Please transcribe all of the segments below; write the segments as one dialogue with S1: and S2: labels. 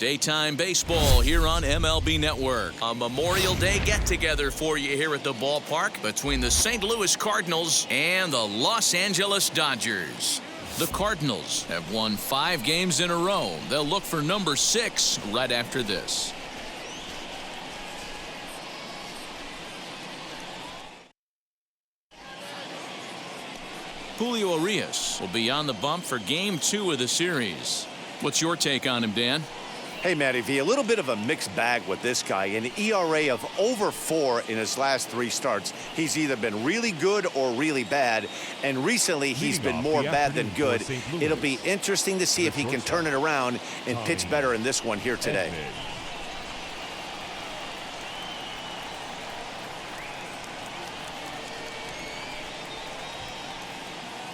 S1: Daytime baseball here on MLB Network. A Memorial Day get-together for you here at the ballpark between the St. Louis Cardinals and the Los Angeles Dodgers. The Cardinals have won 5 games in a row. They'll look for number 6 right after this. Julio Urias will be on the bump for Game 2 of the series. What's your take on him, Dan?
S2: Hey, Matty V, a little bit of a mixed bag with this guy. An ERA of over 4 in his last 3 starts. He's either been really good or really bad, and recently he's been more bad than good. It'll be interesting to see if he can turn it around and pitch better in this one here today.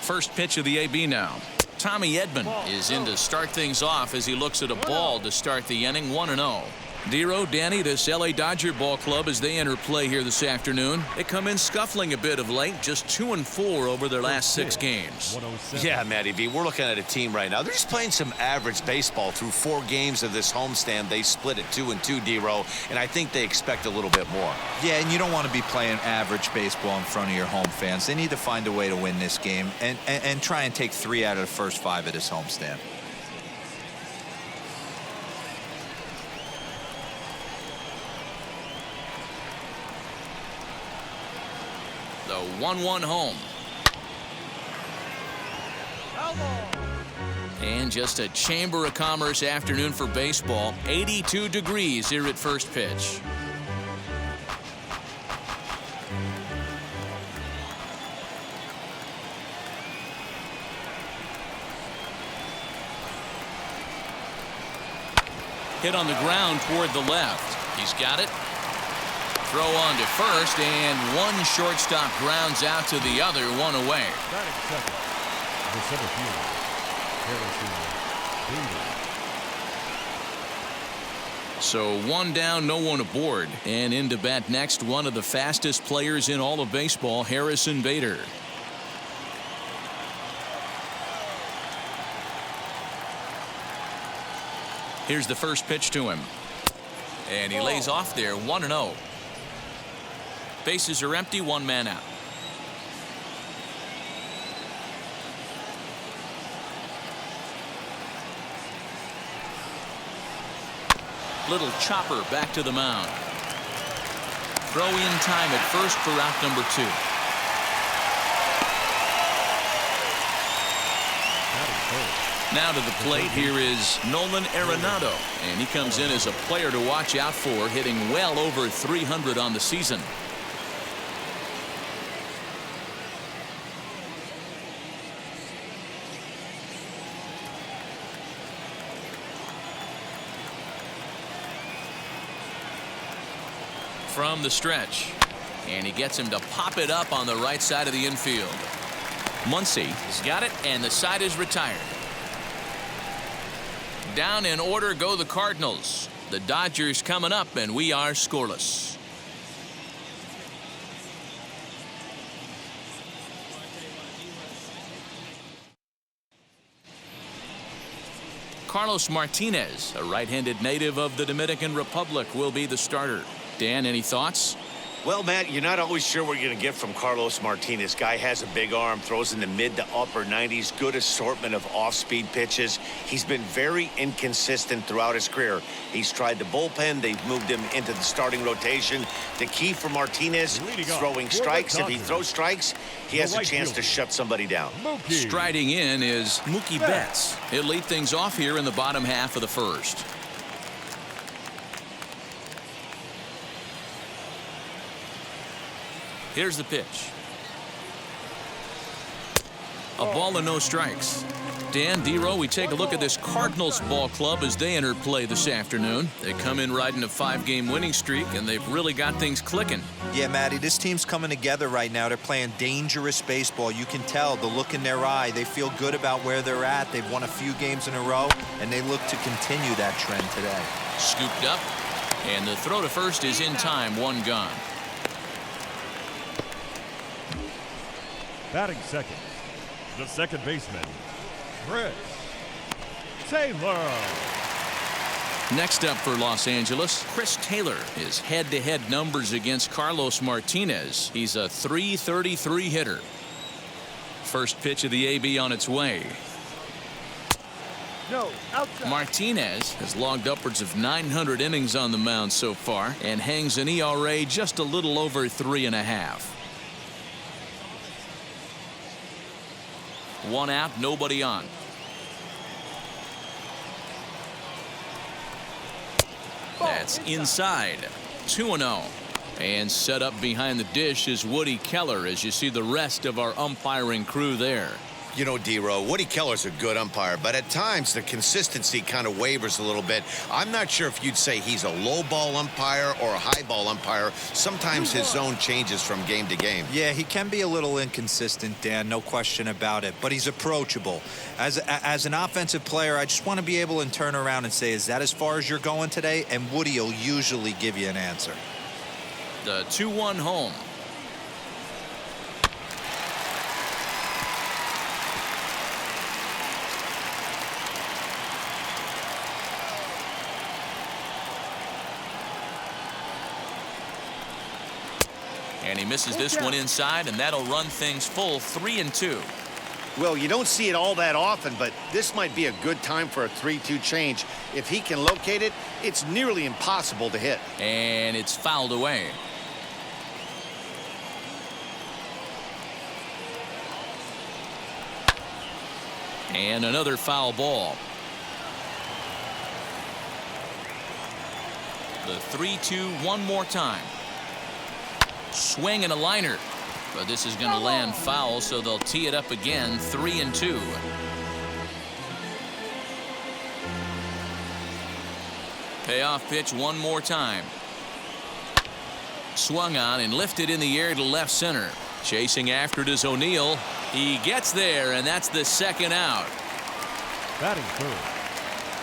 S1: First pitch of the AB now. Tommy Edman is in to start things off as he looks at a ball to start the inning. 1-0. Dero, Danny, this LA Dodger ball club as they enter play here this afternoon. They come in scuffling a bit of late, just 2-4 over their last 6 games.
S2: Yeah, Matty V, we're looking at a team right now. They're just playing some average baseball through 4 games of this homestand. They split at 2-2, Dero, and I think they expect a little bit more.
S3: Yeah, and you don't want to be playing average baseball in front of your home fans. They need to find a way to win this game and try and take 3 out of the first 5 of this homestand.
S1: The 1-1 home. And just a Chamber of Commerce afternoon for baseball. 82 degrees here at first pitch. Hit on the ground toward the left. He's got it. Throw on to first, and one shortstop grounds out to the other, 1 away. So 1 down, no one aboard. And in to bat next, one of the fastest players in all of baseball, Harrison Bader. Here's the first pitch to him. And he lays off there, 1-0. Bases are empty, 1 man out. Little chopper back to the mound. Throw in time at first for out number 2. Now to the plate, here is Nolan Arenado, and he comes in as a player to watch out for, hitting well over 300 on the season. From the stretch, and he gets him to pop it up on the right side of the infield. Muncy has got it, and the side is retired. Down in order go the Cardinals. The Dodgers coming up, and we are scoreless. Carlos Martinez, a right-handed native of the Dominican Republic, will be the starter. Dan, any thoughts?
S2: Well, Matt, you're not always sure what you're going to get from Carlos Martinez. Guy has a big arm, throws in the mid to upper 90s, good assortment of off-speed pitches. He's been very inconsistent throughout his career. He's tried the bullpen. They've moved him into the starting rotation. The key for Martinez, throwing strikes. If he throws strikes, he has a chance to shut somebody down.
S1: Striding in is Mookie Betts. He'll lead things off here in the bottom half of the first. Here's the pitch. A ball and no strikes. Dan, Dero, we take a look at this Cardinals ball club as they enter play this afternoon. They come in riding a 5-game winning streak, and they've really got things clicking.
S3: Yeah, Matty, this team's coming together right now. They're playing dangerous baseball. You can tell the look in their eye. They feel good about where they're at. They've won a few games in a row, and they look to continue that trend today.
S1: Scooped up, and the throw to first is in time, 1 gone.
S4: Batting second, the second baseman, Chris Taylor.
S1: Next up for Los Angeles, Chris Taylor. His head-to-head numbers against Carlos Martinez. He's a .333 hitter. First pitch of the AB on its way.
S5: No, outside.
S1: Martinez has logged upwards of 900 innings on the mound so far and hangs an ERA just a little over 3.5. One out, nobody on. That's inside. 2-0. And set up behind the dish is Woody Keller as you see the rest of our umpiring crew there.
S2: You know, D-Row, Woody Keller's a good umpire, but at times the consistency kind of wavers a little bit. I'm not sure if you'd say he's a low ball umpire or a high ball umpire. Sometimes his zone changes from game to game.
S3: Yeah, he can be a little inconsistent, Dan, no question about it, but he's approachable. As an offensive player, I just want to be able to turn around and say, is that as far as you're going today? And Woody will usually give you an answer.
S1: The 2-1 home. And he misses this one inside, and that'll run things full 3-2.
S5: Well, you don't see it all that often, but this might be a good time for a 3-2 change. If he can locate it, it's nearly impossible to hit.
S1: And it's fouled away. And another foul ball. The 3-2 one more time. Swing and a liner. But this is going to land foul, so they'll tee it up again, 3-2. Payoff pitch one more time. Swung on and lifted in the air to left center. Chasing after it is O'Neill. He gets there, and that's the second out.
S4: Batting third.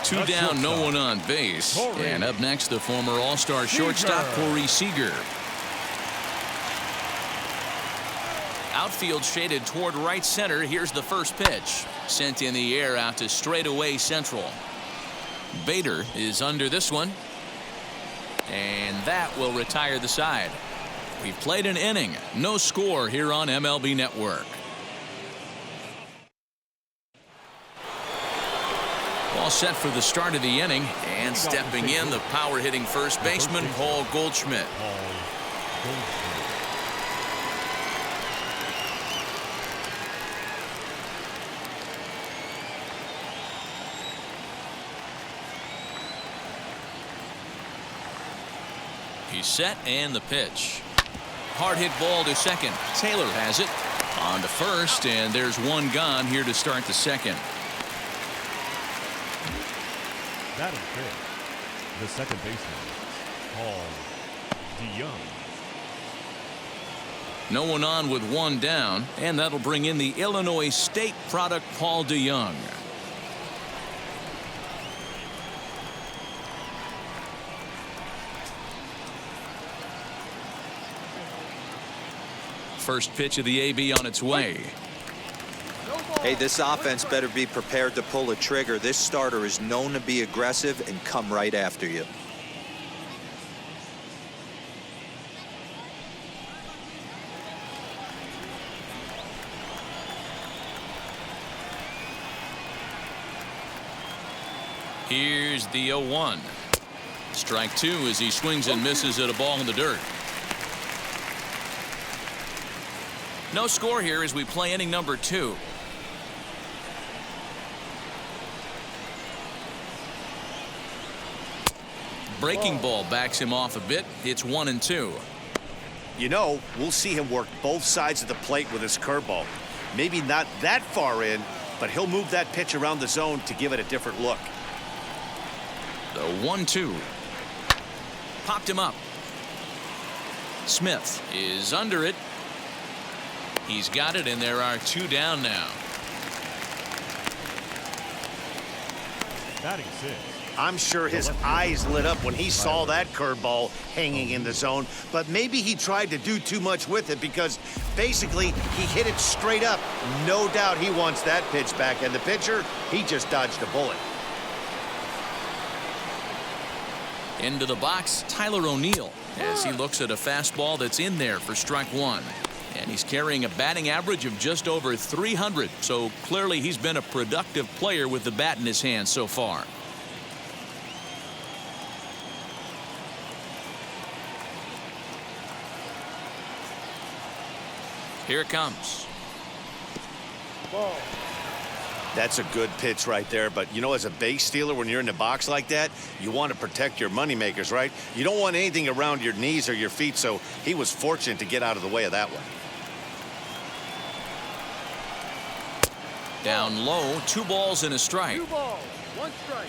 S1: Two down, no one on base. And up next, the former All-Star shortstop, Corey Seager. Outfield shaded toward right center. Here's the first pitch. Sent in the air out to straightaway central. Bader is under this one. And that will retire the side. We've played an inning. No score here on MLB Network. All set for the start of the inning. And stepping in, the power-hitting first baseman, Paul Goldschmidt. He's set, and the pitch. Hard hit ball to second. Taylor has it. On to first, and there's one gone here to start the second.
S4: Batting fifth, the second baseman, Paul DeYoung.
S1: No one on with one down, and that'll bring in the Illinois State product, Paul DeYoung. First pitch of the AB on its way.
S3: Hey, this offense better be prepared to pull a trigger. This starter is known to be aggressive and come right after you.
S1: Here's the 0-1. Strike two as he swings and misses at a ball in the dirt. No score here as we play inning number 2. Breaking ball backs him off a bit. It's 1-2.
S5: You know, we'll see him work both sides of the plate with his curveball. Maybe not that far in, but he'll move that pitch around the zone to give it a different look.
S1: The 1-2. Popped him up. Smith is under it. He's got it, and there are 2 down now.
S4: Batting sixth.
S5: I'm sure his eyes lit up when he saw that curveball hanging in the zone, but maybe he tried to do too much with it because basically he hit it straight up. No doubt he wants that pitch back, and the pitcher, he just dodged a bullet.
S1: Into the box, Tyler O'Neill, as he looks at a fastball that's in there for strike one. And he's carrying a batting average of just over 300, so clearly he's been a productive player with the bat in his hand so far. Here it comes.
S5: Ball. That's a good pitch right there, but you know, as a base stealer, when you're in the box like that, you want to protect your moneymakers, right? You don't want anything around your knees or your feet, so he was fortunate to get out of the way of that one.
S1: Down low, 2 balls and a strike.
S6: 2 balls, 1 strike.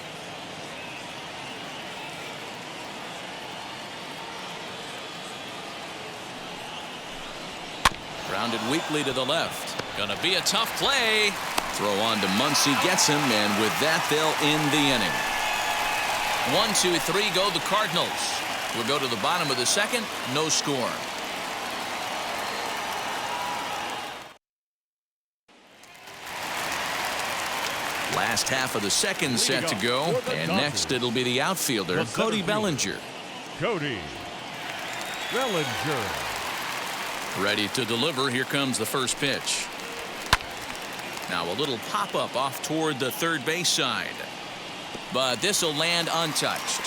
S1: Grounded weakly to the left. Gonna be a tough play. Throw on to Muncy, gets him, and with that, they'll end the inning. 1, 2, 3 go the Cardinals. We'll go to the bottom of the second. No score. Last half of the second set to go, and next it'll be the outfielder, Cody Bellinger.
S4: Cody Bellinger.
S1: Ready to deliver. Here comes the first pitch. Now a little pop-up off toward the third base side. But this will land untouched.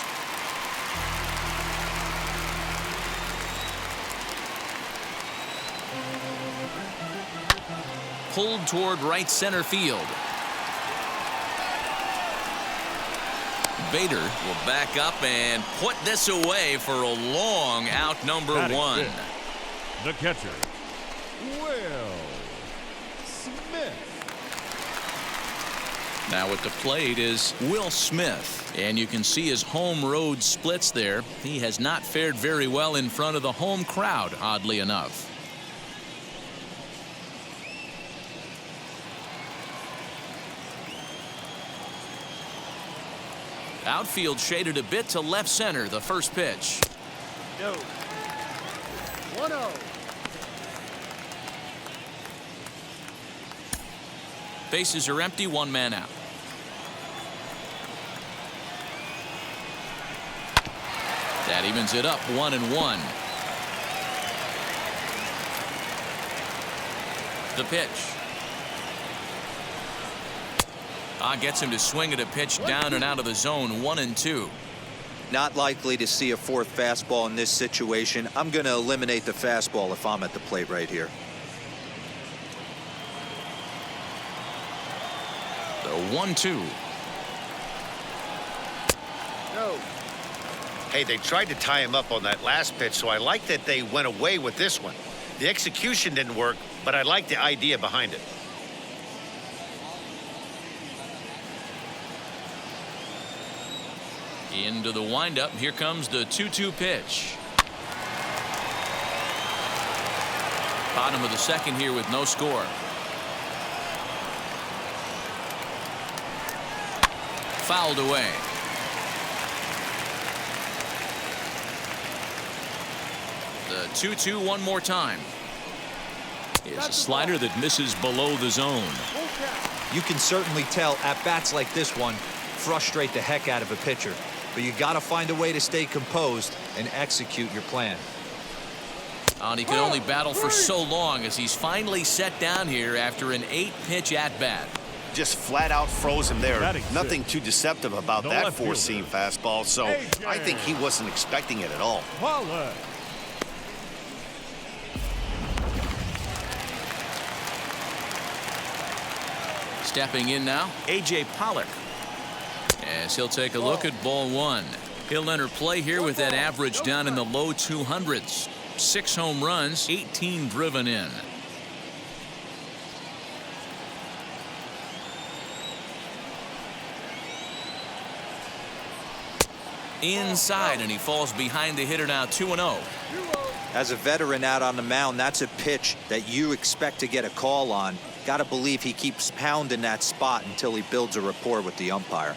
S1: Pulled toward right center field. Bader will back up and put this away for a long out, number 1.
S4: The catcher, Will Smith.
S1: Now at the plate is Will Smith, and you can see his home road splits there. He has not fared very well in front of the home crowd, oddly enough. Outfield shaded a bit to left center. The first pitch.
S6: No. 1-0.
S1: Bases are empty. 1 man out. That evens it up. 1-1. The pitch. Gets him to swing at a pitch down and out of the zone. 1-2.
S3: Not likely to see a 4th fastball in this situation. I'm going to eliminate the fastball if I'm at the plate right here.
S1: The 1-2.
S6: No.
S5: Hey, they tried to tie him up on that last pitch, so I like that they went away with this one. The execution didn't work, but I like the idea behind it.
S1: Into the windup. Here comes the 2-2 pitch. Bottom of the second here with no score. Fouled away. The 2-2 one more time. Is a slider that misses below the zone.
S3: You can certainly tell at bats like this one frustrate the heck out of a pitcher. But you got to find a way to stay composed and execute your plan.
S1: And he can only battle for so long as he's finally set down here after an 8-pitch at-bat.
S5: Just flat out froze him there.
S4: Batting
S5: Nothing
S4: 6.
S5: too deceptive about
S4: The
S5: that
S4: left
S5: four-seam fastball, so
S4: AJ.
S5: I think he wasn't expecting it at all.
S4: Pollock.
S1: Stepping in now, A.J. Pollock. As he'll take a look at ball 1. He'll enter play here with that average down in the low 200s. 6 home runs, 18 driven in. Inside, and he falls behind the hitter now. 2-0.
S3: As a veteran out on the mound, that's a pitch that you expect to get a call on. Got to believe he keeps pounding that spot until he builds a rapport with the umpire.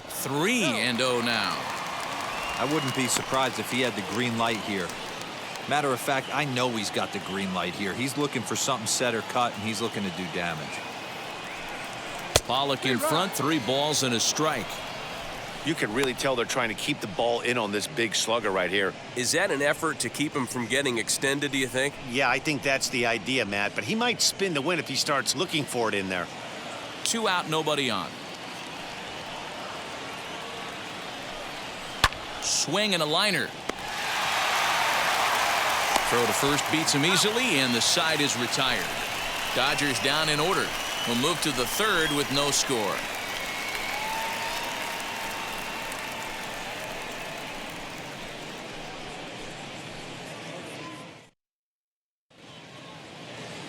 S1: Three and 0 now.
S3: I wouldn't be surprised if he had the green light here. Matter of fact, I know he's got the green light here. He's looking for something set or cut, and he's looking to do damage.
S1: Pollock in front, 3 balls and a strike.
S2: You can really tell they're trying to keep the ball in on this big slugger right here.
S7: Is that an effort to keep him from getting extended, do you think?
S5: Yeah, I think that's the idea, Matt, but he might spin to win if he starts looking for it in there.
S1: 2 out, nobody on. Swing and a liner. Throw to first beats him easily, and the side is retired. Dodgers down in order. Will move to the 3rd with no score.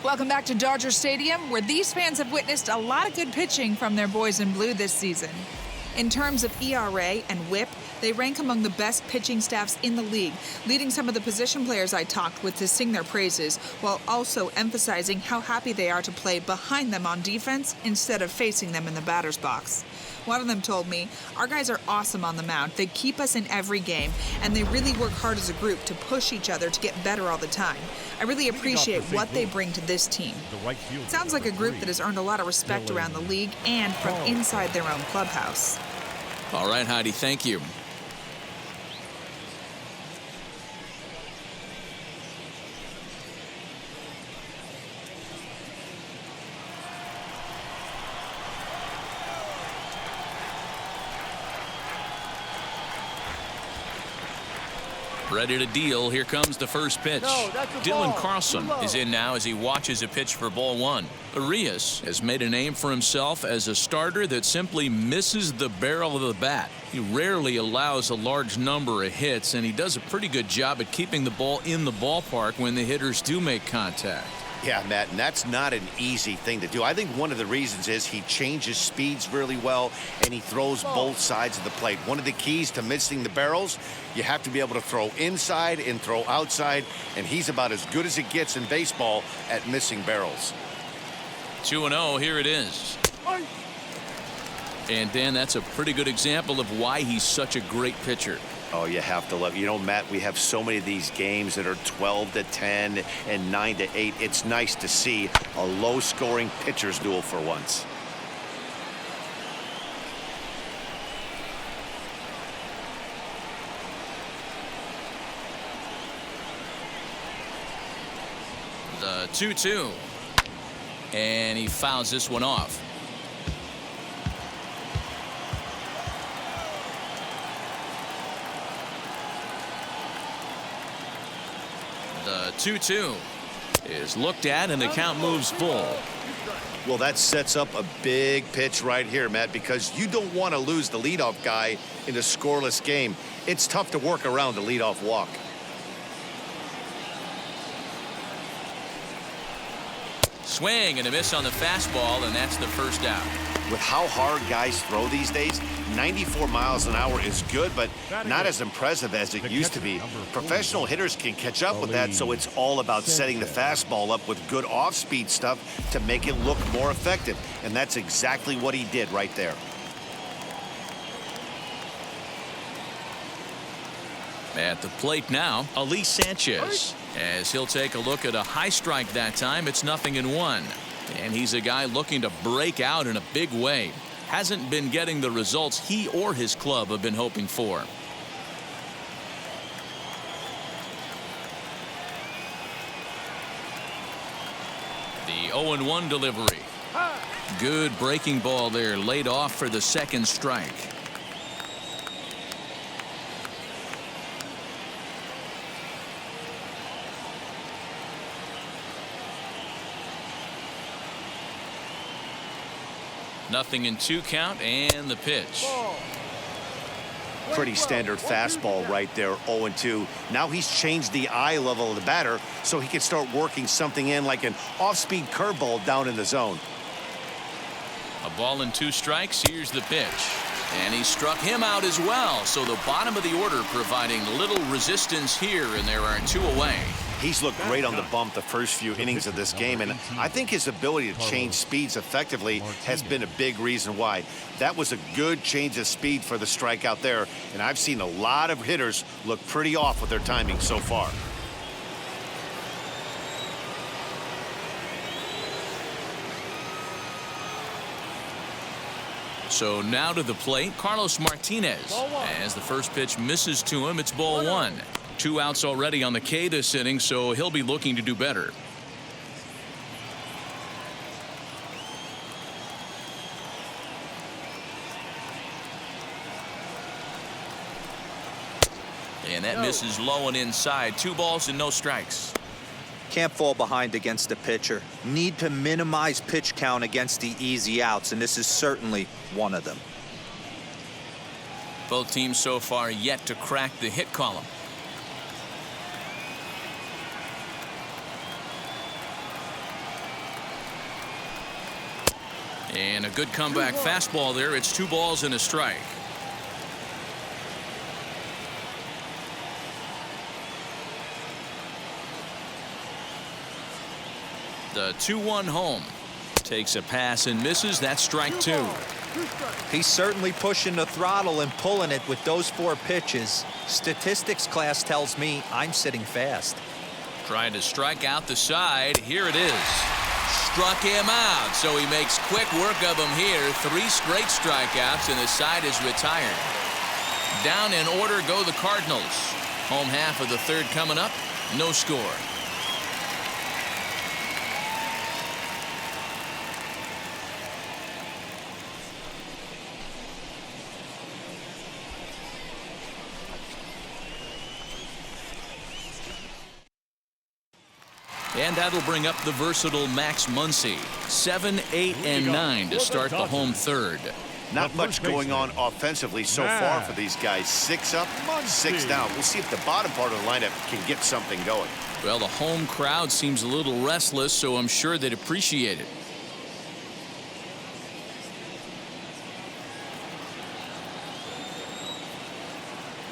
S8: Welcome back to Dodger Stadium, where these fans have witnessed a lot of good pitching from their boys in blue this season. In terms of ERA and WHIP, they rank among the best pitching staffs in the league, leading some of the position players I talked with to sing their praises, while also emphasizing how happy they are to play behind them on defense instead of facing them in the batter's box. One of them told me, "Our guys are awesome on the mound. They keep us in every game, and they really work hard as a group to push each other to get better all the time. I really appreciate what they bring to this team." Sounds like a group that has earned a lot of respect around the league and from inside their own clubhouse.
S1: All right, Heidi, thank you. Ready to deal. Here comes the first pitch.
S6: No, that's a
S1: Dylan
S6: ball.
S1: Carlson
S6: Too low.
S1: is in now as he watches a pitch for ball 1. Arias has made a name for himself as a starter that simply misses the barrel of the bat. He rarely allows a large number of hits, and he does a pretty good job at keeping the ball in the ballpark when the hitters do make contact.
S2: Yeah, Matt, and that's not an easy thing to do. I think one of the reasons is he changes speeds really well, and he throws both sides of the plate. One of the keys to missing the barrels, you have to be able to throw inside and throw outside, and he's about as good as it gets in baseball at missing barrels.
S1: 2-0, here it is. And Dan, that's a pretty good example of why he's such a great pitcher.
S2: Oh, you have to love. You know, Matt, we have so many of these games that are 12-10 and 9-8. It's nice to see a low-scoring pitcher's duel for once.
S1: The 2-2. And he fouls this one off. The 2-2 is looked at, and the count moves full.
S2: Well, that sets up a big pitch right here, Matt, because you don't want to lose the leadoff guy in a scoreless game. It's tough to work around the leadoff walk.
S1: Swing and a miss on the fastball, and that's the first out.
S2: With how hard guys throw these days, 94 miles an hour is good, but not as impressive as it used to be. Professional hitters can catch up with that, so it's all about setting the fastball up with good off-speed stuff to make it look more effective, and that's exactly what he did right there.
S1: At the plate now, Ali Sanchez, as he'll take a look at a high strike that time. It's 0-1. And he's a guy looking to break out in a big way. Hasn't been getting the results he or his club have been hoping for. The 0-1 delivery. Good breaking ball there, laid off for the second strike. Nothing in 2 count, and the pitch.
S2: Pretty standard fastball right there, 0-2. Now he's changed the eye level of the batter so he can start working something in like an off-speed curveball down in the zone.
S1: A ball and 2 strikes. Here's the pitch. And he struck him out as well. So the bottom of the order providing little resistance here, and there are 2 away.
S2: He's looked great on the bump the first few innings of this game, and I think his ability to change speeds effectively has been a big reason why. That was a good change of speed for the strikeout there, and I've seen a lot of hitters look pretty off with their timing so far.
S1: So now to the plate, Carlos Martinez. As the first pitch misses to him, it's ball one. 2 outs already on the K this inning, so he'll be looking to do better. And that misses low and inside. 2 balls and no strikes.
S3: Can't fall behind against the pitcher. Need to minimize pitch count against the easy outs, and this is certainly one of them.
S1: Both teams so far yet to crack the hit column. And a good comeback fastball there. It's 2 balls and a strike. The 2-1 home. Takes a pass and misses. That's strike 2.
S3: He's certainly pushing the throttle and pulling it with those 4 pitches. Statistics class tells me I'm sitting fast.
S1: Trying to strike out the side. Here it is. Struck him out, so he makes quick work of him here. 3 straight strikeouts, and the side is retired. Down in order go the Cardinals. Home half of the third coming up. No score. And that'll bring up the versatile Max Muncy. 7, 8, and 9 to start the home third.
S5: Not much going on offensively so far for these guys. 6 up, 6 down. We'll see if the bottom part of the lineup can get something going.
S1: Well, the home crowd seems a little restless, so I'm sure they'd appreciate it.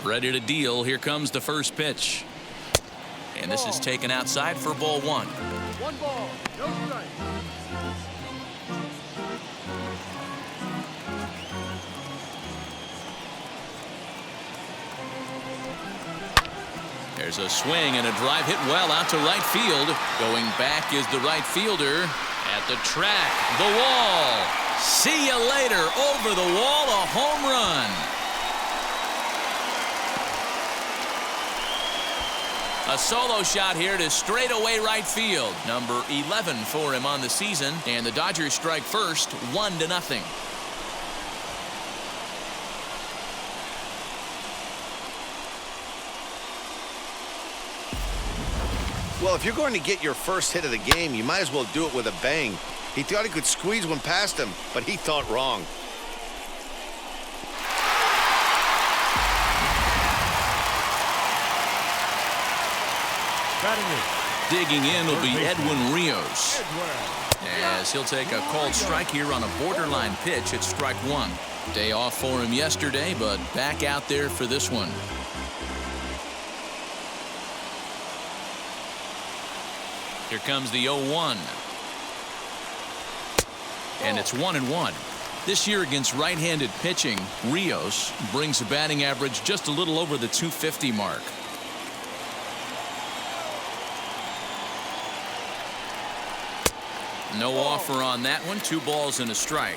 S1: Ready to deal. Here comes the first pitch. And this is taken outside for ball 1.
S6: 1 ball, no strike.
S1: There's a swing and a drive hit well out to right field. Going back is the right fielder at the track. The wall. See you later. Over the wall, a home run. A solo shot here to straightaway right field. Number 11 for him on the season. And the Dodgers strike first, 1-0.
S5: Well, if you're going to get your first hit of the game, you might as well do it with a bang. He thought he could squeeze one past him, but he thought wrong.
S1: Digging in will be Edwin Rios, as he'll take a called strike here on a borderline pitch at strike 1. Day off for him yesterday, but back out there for this one. Here comes the 0-1. And it's 1-1. This year against right-handed pitching, Rios brings a batting average just a little over the .250 mark. No offer on that one. 2 balls and a strike.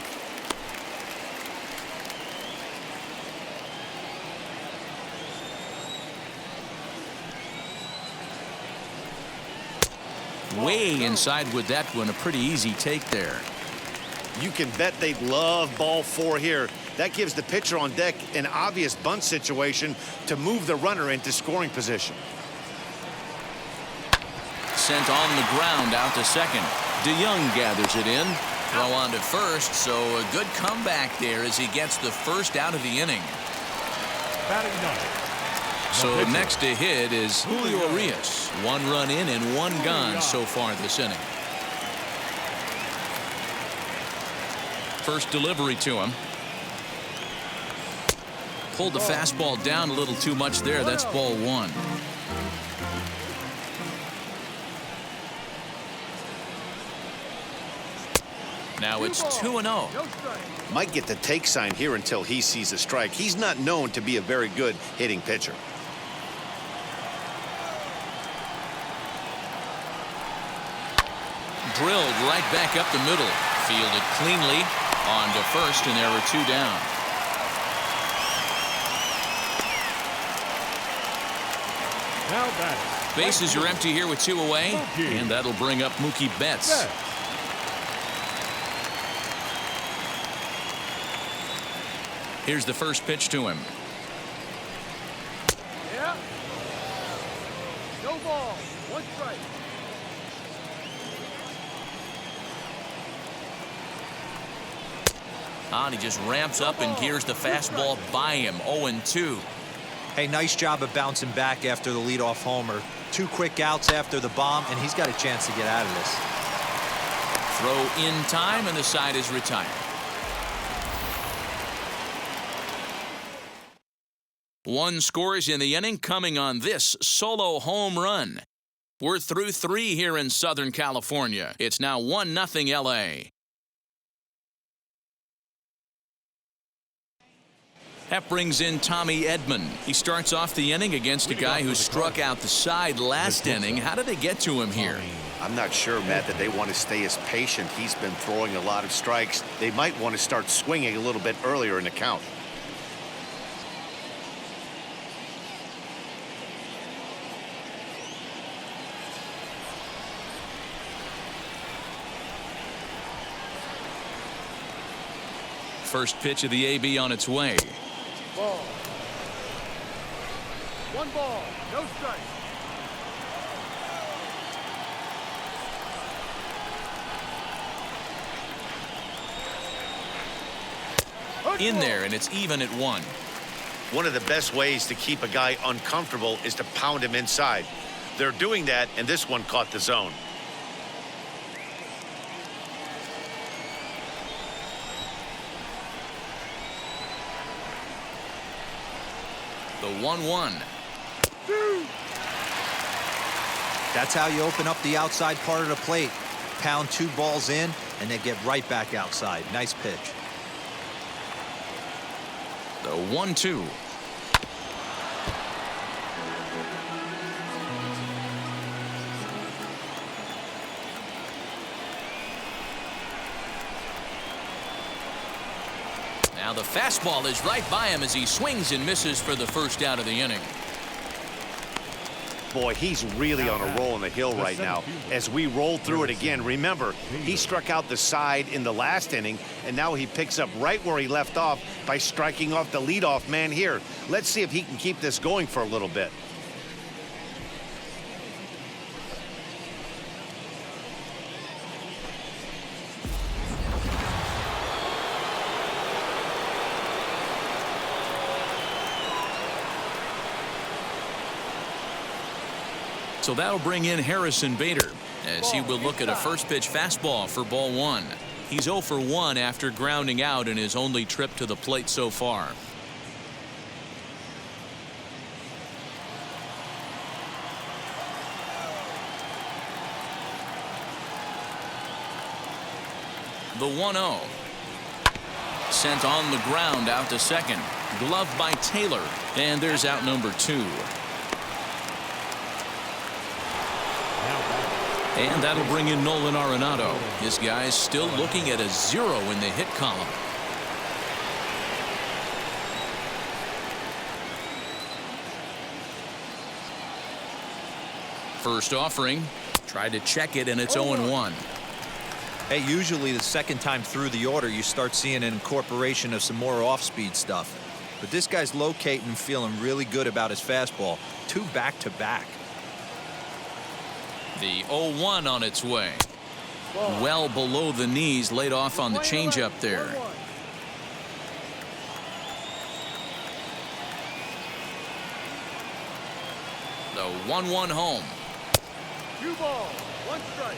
S1: Way inside with that one. A pretty easy take there.
S5: You can bet they'd love ball 4 here. That gives the pitcher on deck an obvious bunt situation to move the runner into scoring position.
S1: Sent on the ground out to second. DeYoung gathers it in. Throw on to first, so a good comeback there as he gets the first out of the inning. So next to hit is Julio Urias. 1 run in and 1 gone so far this inning. First delivery to him. Pulled the fastball down a little too much there. That's ball 1. Now it's 2-0.
S5: Might get the take sign here until he sees a strike. He's not known to be a very good hitting pitcher.
S1: Drilled right back up the middle. Fielded cleanly. On to first, and there were 2 down.
S4: Now batting.
S1: Bases are empty here with 2 away, and that'll bring up Mookie Betts. Here's the first pitch to him.
S6: Yeah. No ball. 1 strike.
S1: And he just ramps up and gears the fastball by him. 0-2.
S3: Hey, nice job of bouncing back after the leadoff homer. 2 quick outs after the bomb, and he's got a chance to get out of this.
S1: Throw in time, and the side is retired. One scores in the inning coming on this solo home run. We're through 3 here in Southern California. It's now 1-0 LA. That brings in Tommy Edman. He starts off the inning against a guy who struck out the side last inning. How did they get to him here?
S5: I'm not sure, Matt, that they want to stay as patient. He's been throwing a lot of strikes. They might want to start swinging a little bit earlier in the count.
S1: First pitch of the AB on its way.
S6: Ball. 1 ball. No strike.
S1: In there, and it's even at 1.
S5: One of the best ways to keep a guy uncomfortable is to pound him inside. They're doing that, and this one caught the zone.
S1: The 1-1.
S3: That's how you open up the outside part of the plate. Pound 2 balls in, and then get right back outside. Nice pitch.
S1: The 1-2. Now the fastball is right by him as he swings and misses for the first out of the inning.
S5: Boy, he's really on a roll on the hill right now. As we roll through it again, remember, he struck out the side in the last inning, and now he picks up right where he left off by striking off the leadoff man here. Let's see if he can keep this going for a little bit.
S1: So that'll bring in Harrison Bader as he will look at a first pitch fastball for ball 1. He's 0 for 1 after grounding out in his only trip to the plate so far. The 1-0. Sent on the ground out to second. Gloved by Taylor. And there's out number 2. And that'll bring in Nolan Arenado. This guy's still looking at a 0 in the hit column. First offering. Tried to check it, and it's 0-1.
S3: Hey, usually the second time through the order, you start seeing an incorporation of some more off-speed stuff. But this guy's locating and feeling really good about his fastball. 2 back-to-back.
S1: The 0-1 on its way. Well below the knees, laid off on the changeup there. The 1-1 home.
S6: 2 balls. 1 strike.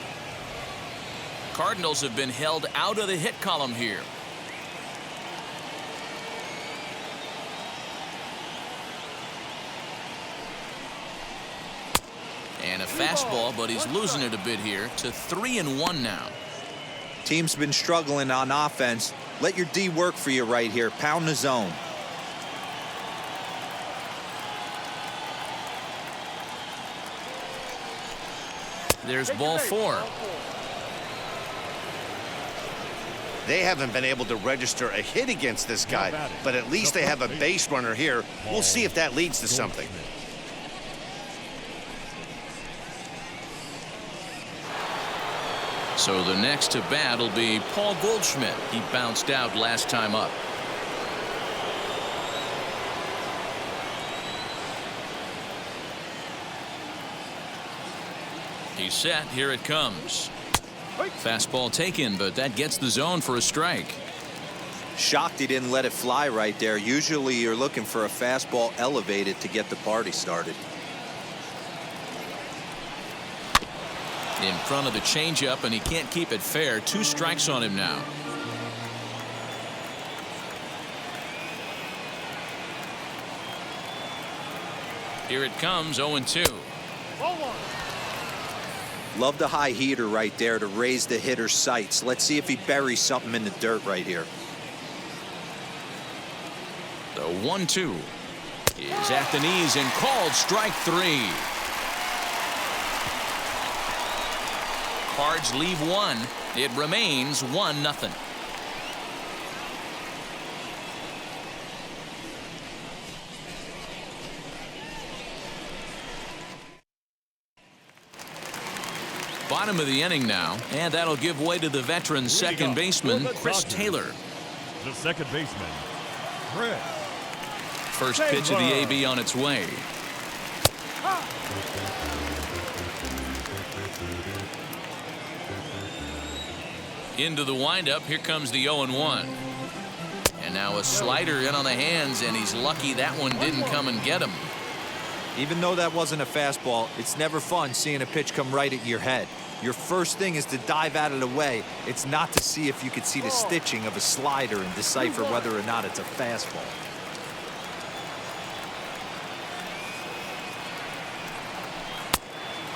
S1: Cardinals have been held out of the hit column here. And a fastball, but he's losing it a bit here to 3-1 now.
S3: Team's been struggling on offense. Let your D work for you right here. Pound the zone.
S1: There's ball 4.
S5: They haven't been able to register a hit against this guy, but at least they have a base runner here. We'll see if that leads to something.
S1: So the next to bat will be Paul Goldschmidt. He bounced out last time up. He's set. Here it comes. Fastball taken, but that gets the zone for a strike.
S3: Shocked he didn't let it fly right there. Usually you're looking for a fastball elevated to get the party started.
S1: In front of the changeup, and he can't keep it fair. 2 strikes on him now. Here it comes, 0-2.
S6: Ball 1.
S3: Love the high heater right there to raise the hitter's sights. Let's see if he buries something in the dirt right here.
S1: The 1-2 is at the knees and called strike 3. Cards leave 1. It remains 1-0. Bottom of the inning now, and that'll give way to the veteran second baseman, Chris Taylor.
S4: The second baseman, Chris.
S1: First pitch of the AB on its way. Into the windup. Here comes the 0-1. And now a slider in on the hands, and he's lucky that one didn't come and get him.
S3: Even though that wasn't a fastball, it's never fun seeing a pitch come right at your head. Your first thing is to dive out of the way. It's not to see if you could see the stitching of a slider and decipher whether or not it's a fastball.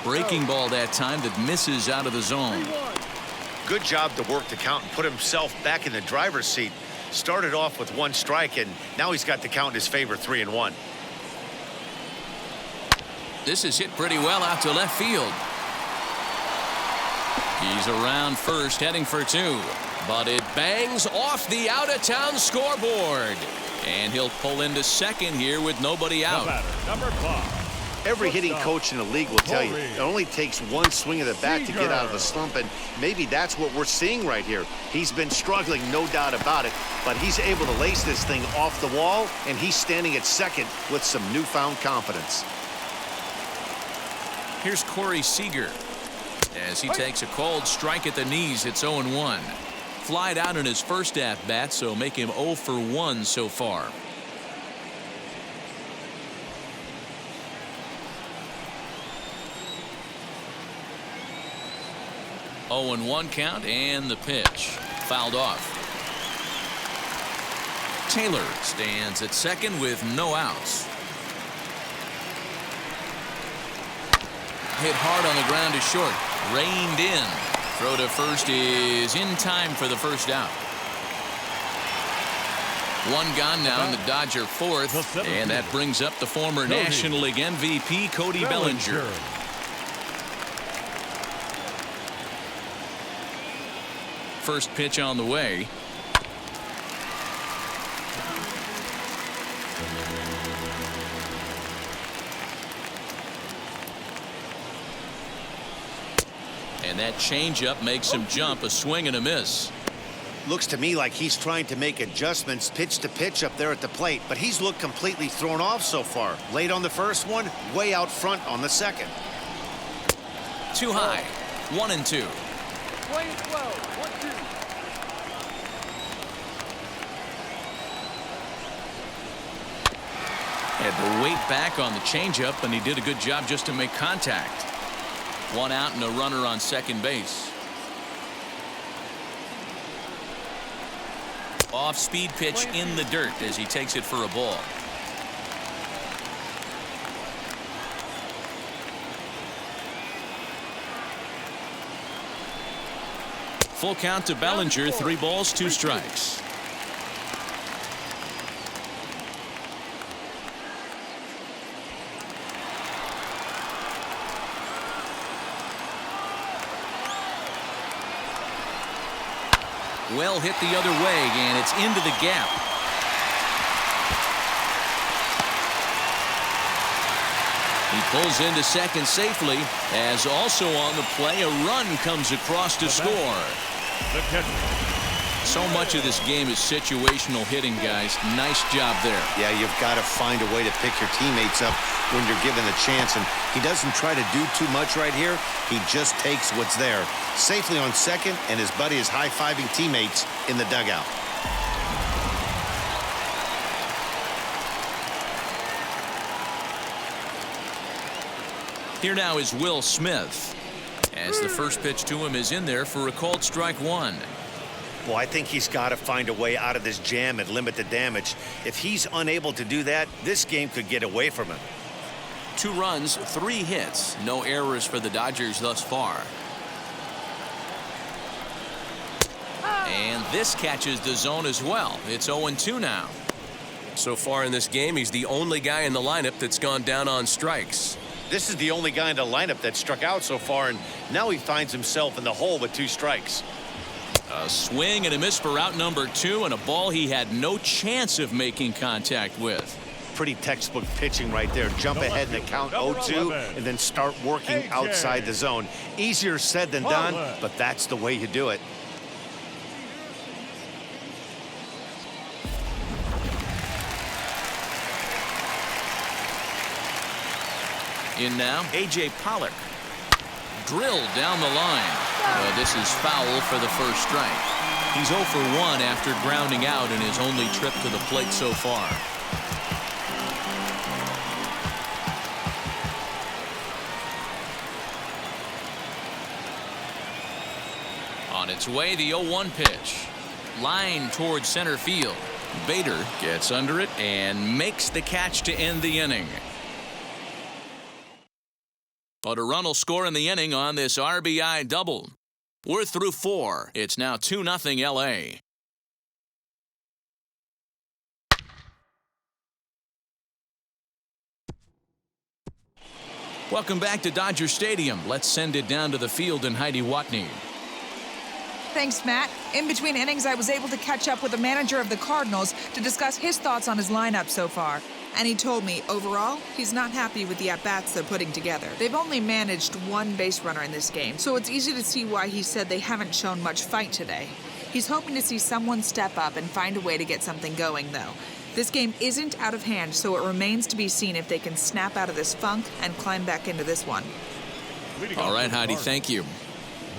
S1: Breaking ball that time that misses out of the zone.
S5: Good job to work the count and put himself back in the driver's seat. Started off with 1 strike, and now he's got the count in his favor, 3-1.
S1: This is hit pretty well out to left field. He's around first, heading for 2. But it bangs off the out-of-town scoreboard. And he'll pull into second here with nobody out.
S4: The batter, number 5.
S5: Every hitting coach in the league will tell you it only takes 1 swing of the bat to get out of a slump, and maybe that's what we're seeing right here. He's been struggling, no doubt about it, but he's able to lace this thing off the wall, and he's standing at second with some newfound confidence.
S1: Here's Corey Seager as he takes a cold strike at the knees. It's 0-1. Flied out in his first at-bat, so make him 0 for 1 so far. Oh, 0-1 count, and the pitch fouled off. Taylor stands at second with no outs. Hit hard on the ground to short. Reined in. Throw to first is in time for the first out. 1 gone now in the Dodger fourth, and that brings up the former National League MVP Cody Bellinger. First pitch on the way. And that changeup makes him jump. A swing and a miss.
S5: Looks to me like he's trying to make adjustments pitch to pitch up there at the plate, but he's looked completely thrown off so far. Late on the first one, way out front on the second.
S1: Too high. 1-2.
S6: Play 12. 1-2.
S1: Had to wait back on the changeup, and he did a good job just to make contact. 1 out and a runner on second base. Off-speed pitch in the dirt as he takes it for a ball. Full count to Bellinger. 3 balls, 2 strikes. Well hit the other way, and it's into the gap. He pulls into second safely, as also on the play, a run comes across to score.
S4: The catcher.
S1: So much of this game is situational hitting, guys. Nice job there.
S5: Yeah, you've got to find a way to pick your teammates up when you're given the chance, and he doesn't try to do too much right here. He just takes what's there. Safely on second, and his buddy is high-fiving teammates in the dugout.
S1: Here now is Will Smith, as the first pitch to him is in there for a called strike one.
S5: Well, I think he's got to find a way out of this jam and limit the damage. If he's unable to do that, this game could get away from him.
S1: 2 runs, 3 hits. No errors for the Dodgers thus far. And this catches the zone as well. It's 0-2 now.
S7: So far in this game, he's the only guy in the lineup that's gone down on strikes.
S5: This is the only guy in the lineup that struck out so far, and now he finds himself in the hole with 2 strikes.
S1: A swing and a miss for out number 2, and a ball he had no chance of making contact with.
S5: Pretty textbook pitching right there. Jump ahead in the count 0-2 and then start working outside the zone. Easier said than done, but that's the way you do it.
S1: In now, A.J. Pollock. Drilled down the line. This is foul for the first strike. He's 0 for 1 after grounding out in his only trip to the plate so far. On its way, the 0-1 pitch. Line towards center field. Bader gets under it and makes the catch to end the inning. But a run will score in the inning on this RBI double. We're through 4. It's now 2-0 LA. Welcome back to Dodger Stadium. Let's send it down to the field and Heidi Watney.
S8: Thanks, Matt. In between innings, I was able to catch up with the manager of the Cardinals to discuss his thoughts on his lineup so far. And he told me, overall, he's not happy with the at-bats they're putting together. They've only managed 1 base runner in this game, so it's easy to see why he said they haven't shown much fight today. He's hoping to see someone step up and find a way to get something going, though. This game isn't out of hand, so it remains to be seen if they can snap out of this funk and climb back into this one.
S1: All right, Heidi, thank you.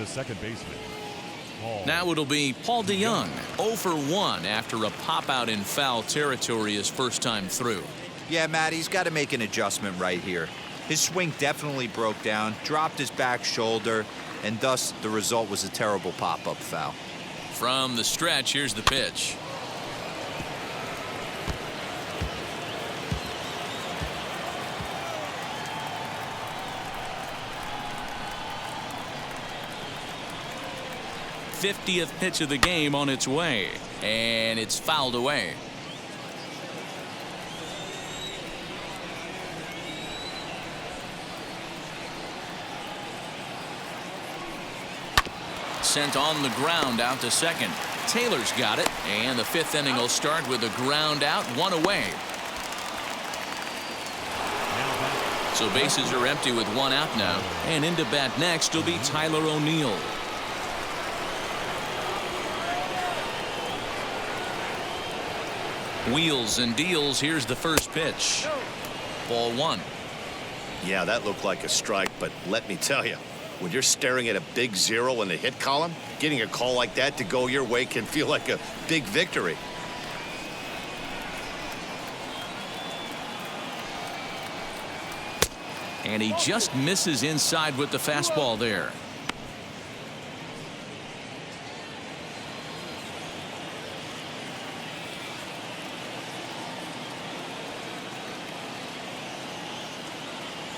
S4: The second baseman.
S1: Now it'll be Paul DeYoung, 0 for 1 after a pop-out in foul territory his first time through.
S3: Yeah, Matt, he's got to make an adjustment right here. His swing definitely broke down, dropped his back shoulder, and thus the result was a terrible pop-up foul.
S1: From the stretch, here's the pitch. '50th pitch of the game on its way, and it's fouled away. Sent on the ground out to second. Taylor's got it, and the 5th inning will start with a ground out, 1 away. So bases are empty with 1 out now, and into bat next will be Tyler O'Neill. Wheels and deals. Here's the first pitch. Ball 1.
S5: Yeah, that looked like a strike, but let me tell you, when you're staring at a big 0 in the hit column, getting a call like that to go your way can feel like a big victory.
S1: And he just misses inside with the fastball there.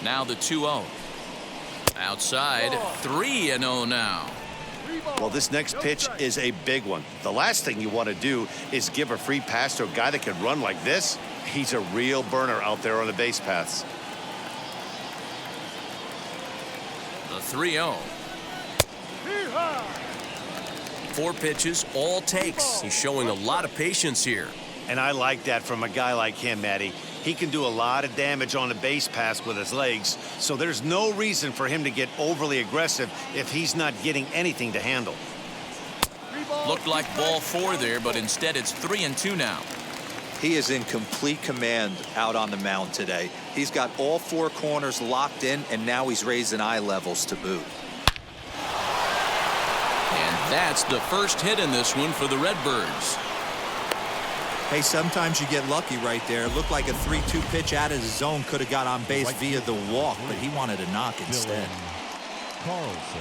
S1: Now the 2-0. Outside, 3-0 now.
S5: Well, this next pitch is a big one. The last thing you want to do is give a free pass to a guy that can run like this. He's a real burner out there on the base paths.
S1: The 3-0.
S7: 4 pitches, all takes. He's showing a lot of patience here.
S5: And I like that from a guy like him, Matty. He can do a lot of damage on a base pass with his legs, so there's no reason for him to get overly aggressive if he's not getting anything to handle.
S1: Looked like ball 4 there, but instead it's 3-2 now.
S3: He is in complete command out on the mound today. He's got all 4 corners locked in, and now he's raising eye levels to boot.
S1: And that's the first hit in this one for the Redbirds.
S3: Hey, sometimes you get lucky right there. It looked like a 3-2 pitch out of the zone could have got on base via the walk, but he wanted a knock instead.
S4: Carlson.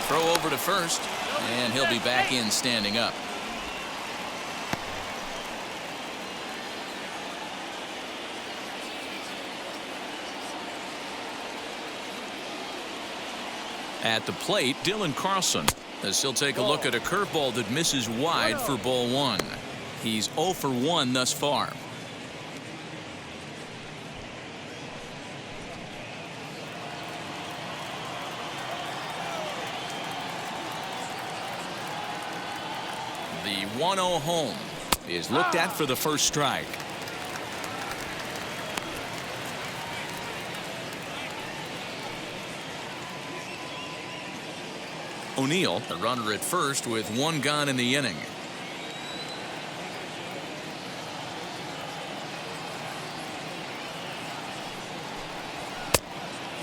S1: Throw over to first, and he'll be back in standing up. At the plate, Dylan Carlson, as he'll take a look at a curveball that misses wide for ball 1. He's 0 for 1 thus far. The 1-0 home is looked at for the first strike. O'Neill, the runner at first with 1 gone in the inning.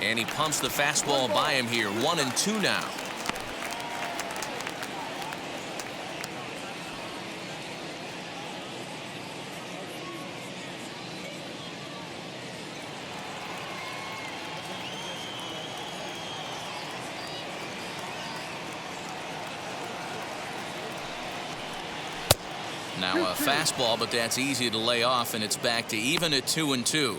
S1: And he pumps the fastball by him here. 1-2 now. Now a fastball, but that's easy to lay off, and it's back to even at 2-2.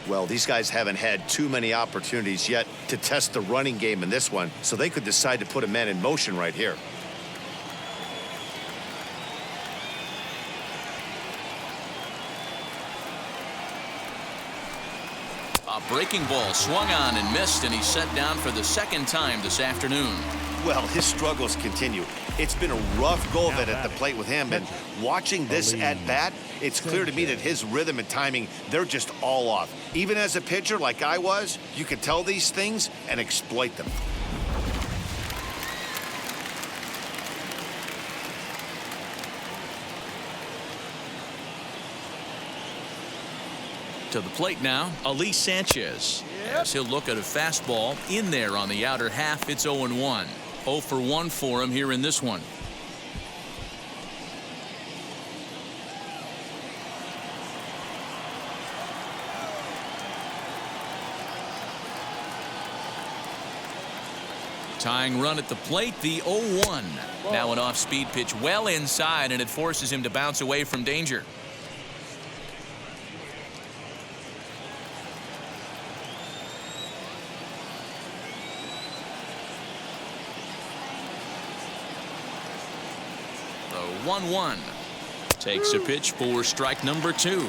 S5: Well, these guys haven't had too many opportunities yet to test the running game in this one, so they could decide to put a man in motion right here.
S1: A breaking ball swung on and missed, and he's set down for the 2nd time this afternoon.
S5: Well, his struggles continue. It's been a rough go of it at the plate with him, and watching this at bat, it's clear to me that his rhythm and timing, they're just all off. Even as a pitcher like I was, you can tell these things and exploit them.
S1: To the plate now, Ali Sanchez. As he'll look at a fastball in there on the outer half. It's 0-1. 0 for 1 for him here in this one. Tying run at the plate, the 0-1. Now an off-speed pitch well inside, and it forces him to bounce away from danger. The 1-1 takes a pitch for strike number 2.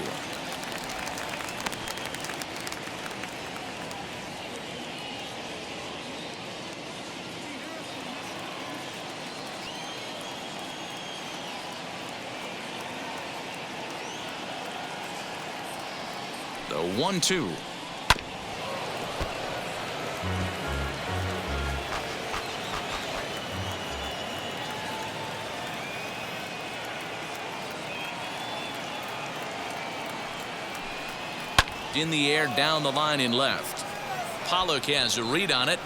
S1: The 1-2. In the air down the line in left. Pollock has a read on it.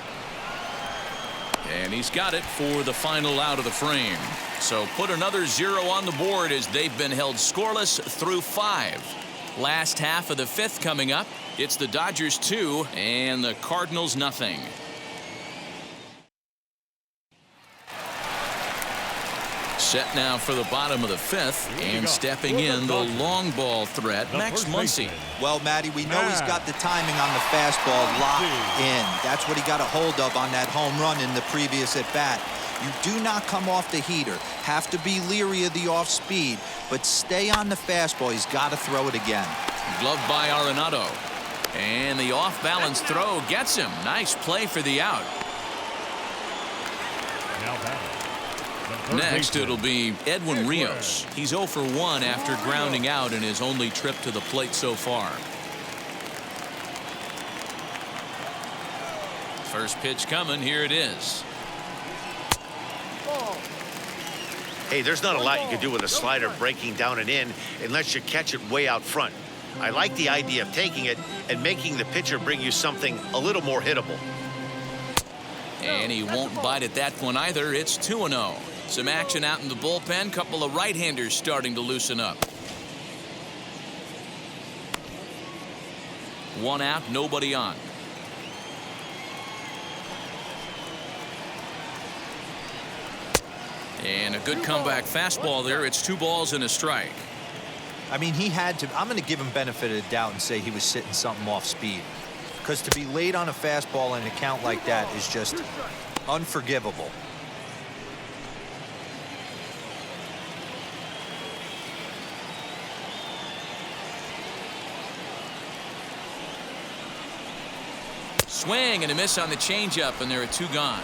S1: And he's got it for the final out of the frame. So put another 0 on the board as they've been held scoreless through 5. Last half of the 5th coming up. It's the Dodgers 2 and the Cardinals nothing. Set now for the bottom of the fifth, and stepping in the long ball threat, Max Muncy.
S3: Well, Matty, we know he's got the timing on the fastball locked in. That's what he got a hold of on that home run in the previous at-bat. You do not come off the heater. Have to be leery of the off speed, but stay on the fastball. He's got to throw it again.
S1: Gloved by Arenado. And the off-balance throw gets him. Nice play for the out.
S4: Now batting.
S1: Next, it'll be Edwin Rios. He's 0 for 1 after grounding out in his only trip to the plate so far. First pitch coming. Here it is.
S5: Hey, there's not a lot you can do with a slider breaking down and in unless you catch it way out front. I like the idea of taking it and making the pitcher bring you something a little more hittable.
S1: And he won't bite at that one either. It's 2-0. Some action out in the bullpen. Couple of right-handers starting to loosen up. One out, nobody on. And a good comeback fastball there. It's 2 balls and a strike.
S3: I mean, he had to. I'm going to give him benefit of the doubt and say he was sitting something off speed. Because to be late on a fastball in a count like that is just unforgivable.
S1: Swing and a miss on the changeup, and there are 2 gone.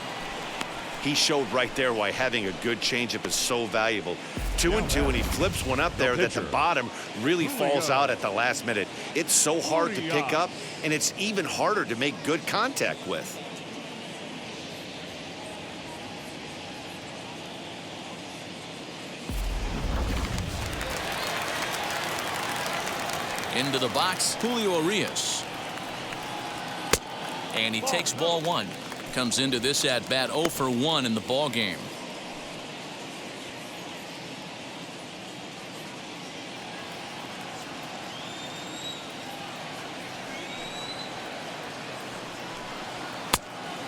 S5: He showed right there why having a good changeup is so valuable. 2-2, and he flips one up there that the bottom really falls out at the last minute. It's so hard to pick up, and it's even harder to make good contact with.
S1: Into the box, Julio Urias. And he takes ball 1. Comes into this at bat 0 for 1 in the ball game.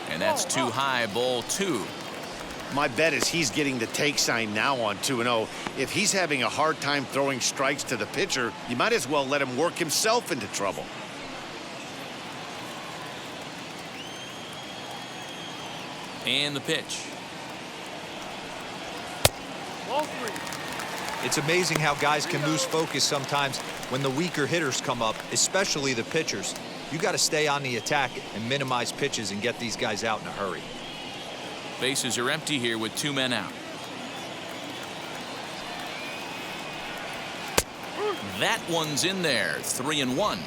S1: And that's too high, ball 2.
S5: My bet is he's getting the take sign now on 2-0. If he's having a hard time throwing strikes to the pitcher, you might as well let him work himself into trouble.
S1: And the pitch.
S6: Ball 3.
S3: It's amazing how guys can lose focus sometimes when the weaker hitters come up, especially the pitchers. You got to stay on the attack and minimize pitches and get these guys out in a hurry.
S1: Bases are empty here with 2 men out. That one's in there. 3-1.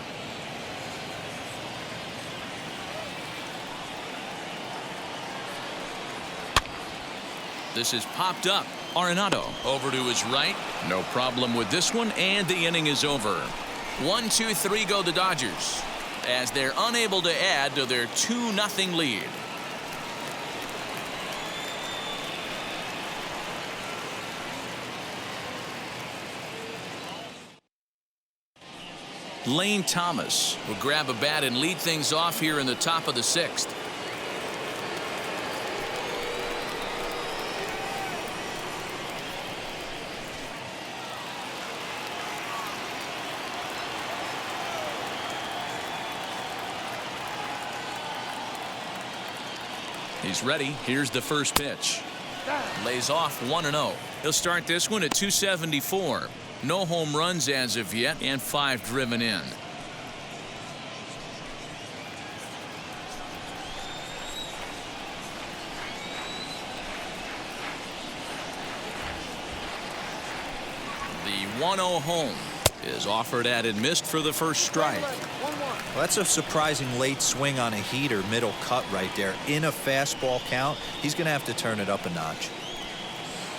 S1: This is popped up. Arenado over to his right. No problem with this one, and the inning is over. 1-2-3 go the Dodgers as they're unable to add to their 2-0 lead. Lane Thomas will grab a bat and lead things off here in the top of the 6th. He's ready. Here's the first pitch. Lays off 1-0. He'll start this one at 274. No home runs as of yet, and 5 driven in. The 1-0 home is offered at and missed for the first strike.
S3: Well, that's a surprising late swing on a heater, middle cut right there. In a fastball count, he's going to have to turn it up a notch.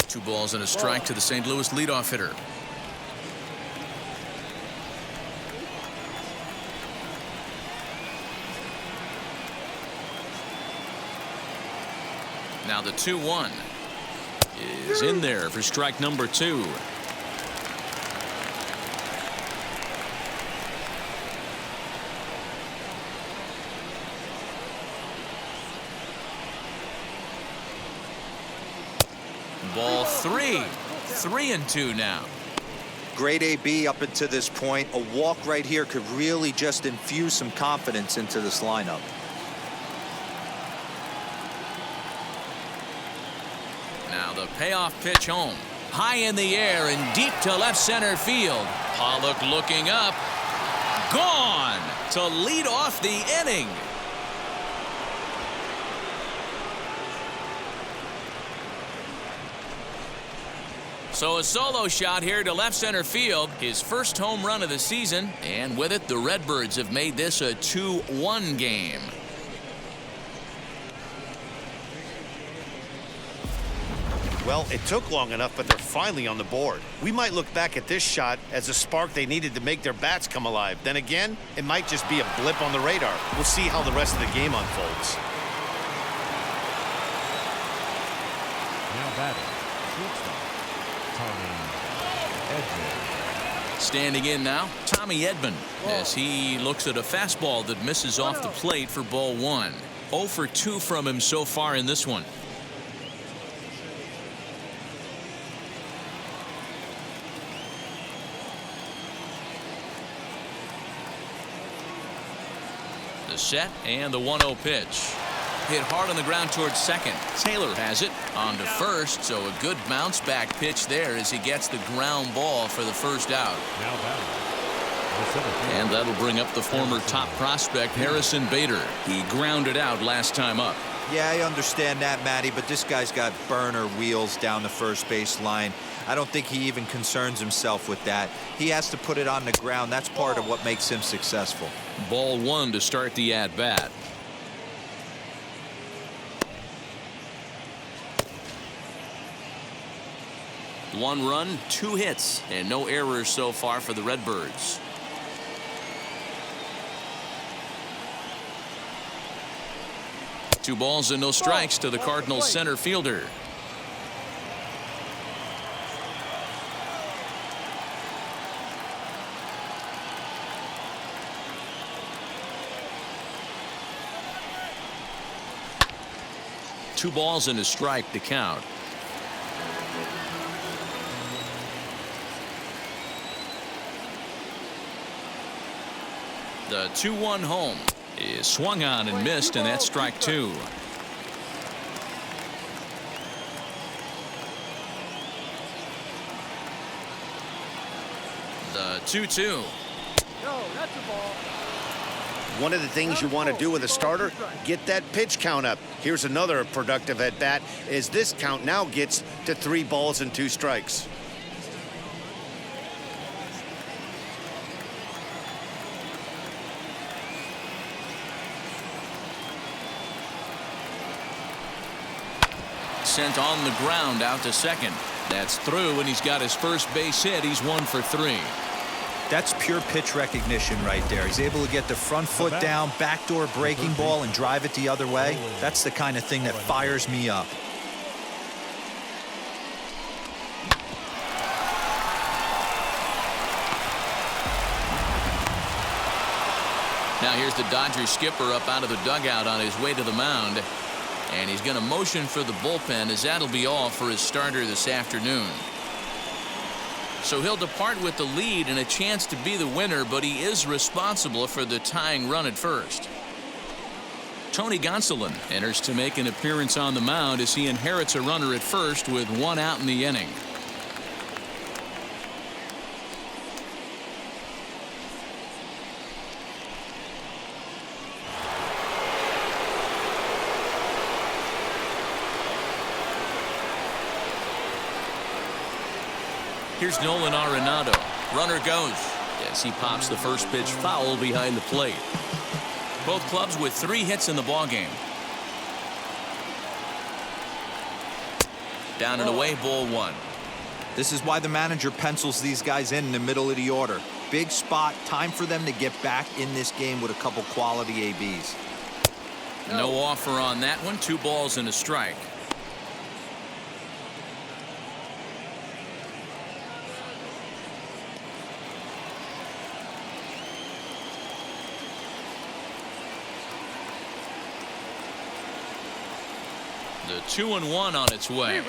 S1: 2 balls and a strike to the St. Louis leadoff hitter. Now the 2-1 is in there for strike number 2. Ball 3. 3-2 now.
S3: Great AB up until this point. A walk right here could really just infuse some confidence into this lineup.
S1: Now the payoff pitch home. High in the air and deep to left center field. Pollock looking up. Gone to lead off the inning. So a solo shot here to left center field. His first home run of the season. And with it, the Redbirds have made this a 2-1 game.
S5: Well, it took long enough, but they're finally on the board. We might look back at this shot as a spark they needed to make their bats come alive. Then again, it might just be a blip on the radar. We'll see how the rest of the game unfolds.
S4: Now batting, shortstop, Tommy Edman.
S1: Standing in now, Tommy Edman, as he looks at a fastball that misses off the plate for ball 1. 0 for 2 from him so far in this one. The set and the 1-0 pitch. Hit hard on the ground towards second. Taylor has it on to first, so a good bounce back pitch there as he gets the ground ball for the first out.
S4: Now batting.
S1: And that'll bring up the former top prospect Harrison Bader. He grounded out last time up.
S3: Yeah, I understand that, Matty, but this guy's got burner wheels down the first base line. I don't think he even concerns himself with that. He has to put it on the ground. That's part of what makes him successful.
S1: Ball 1 to start the at-bat. One run, 2 hits, and no errors so far for the Redbirds. Two balls and no strikes to the Cardinals center fielder. Two balls and a strike to count. The 2-1 home is swung on and missed, and that's strike 2. The 2-2.
S6: No, that's a ball.
S5: One of the things you want to do with a starter, get that pitch count up. Here's another productive at bat, as this count now gets to 3 balls and 2 strikes.
S1: Sent on the ground out to second. That's through, and he's got his first base hit. He's 1 for 3.
S3: That's pure pitch recognition right there. He's able to get the front foot down, backdoor breaking ball, and drive it the other way. That's the kind of thing that fires me up.
S1: Now here's the Dodgers skipper up out of the dugout on his way to the mound. And he's going to motion for the bullpen, as that'll be all for his starter this afternoon. So he'll depart with the lead and a chance to be the winner, but he is responsible for the tying run at first. Tony Gonsolin enters to make an appearance on the mound as he inherits a runner at first with 1 out in the inning. Here's Nolan Arenado. Runner goes as he pops the first pitch foul behind the plate. Both clubs with 3 hits in the ballgame. Down and away, ball 1.
S3: This is why the manager pencils these guys in the middle of the order. Big spot, time for them to get back in this game with a couple quality ABs.
S1: No offer on that one. 2 balls and a strike. The 2-1 on its way.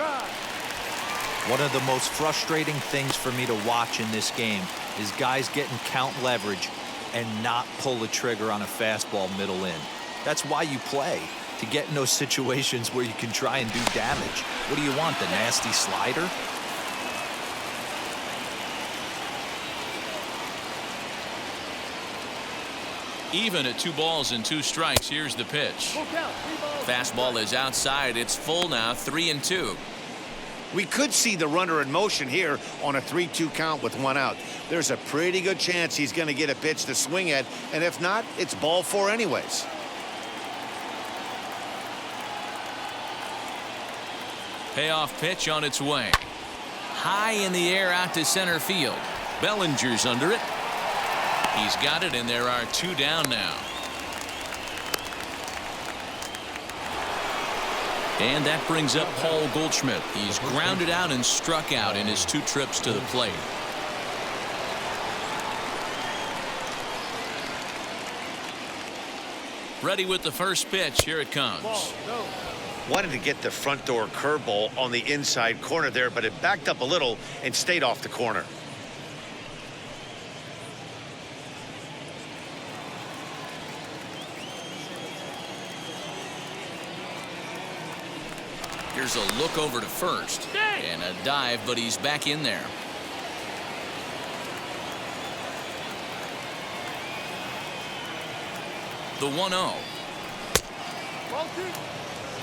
S3: One of the most frustrating things for me to watch in this game is guys getting count leverage and not pull the trigger on a fastball middle in. That's why you play, to get in those situations where you can try and do damage. What do you want, the nasty slider?
S1: Even at 2 balls and 2 strikes, here's the pitch. Fastball is outside. It's full now, 3-2.
S5: We could see the runner in motion here on a 3-2 count with 1 out. There's a pretty good chance he's going to get a pitch to swing at, and if not, it's ball 4 anyways.
S1: Payoff pitch on its way. High in the air out to center field. Bellinger's under it. He's got it, and there are 2 down now. And that brings up Paul Goldschmidt. He's grounded out and struck out in his 2 trips to the plate. Ready with the first pitch. Here it comes.
S2: Wanted to get the front door curveball on the inside corner there, but it backed up a little and stayed off the corner.
S1: Here's a look over to first. And a dive, but he's back in there. The 1-0.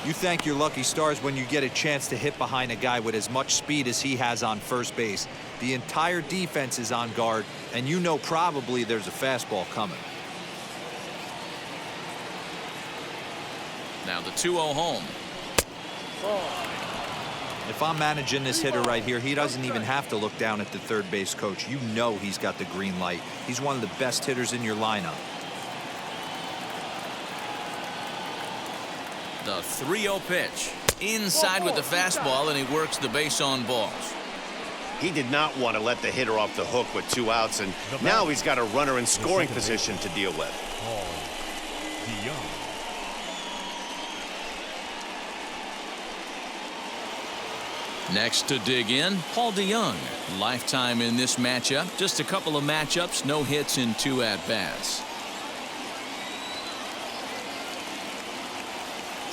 S3: You thank your lucky stars when you get a chance to hit behind a guy with as much speed as he has on first base. The entire defense is on guard, and you know probably there's a fastball coming.
S1: Now the 2-0 home.
S3: If I'm managing this hitter right here, he doesn't even have to look down at the third base coach. You know he's got the green light. He's one of the best hitters in your lineup.
S1: The 3-0 pitch. Inside with the fastball, and he works the base on balls.
S5: He did not want to let the hitter off the hook with 2 outs, and now he's got a runner in scoring position to deal with.
S1: Next to dig in, Paul DeYoung. Lifetime in this matchup. Just a couple of matchups, no hits in 2 at-bats.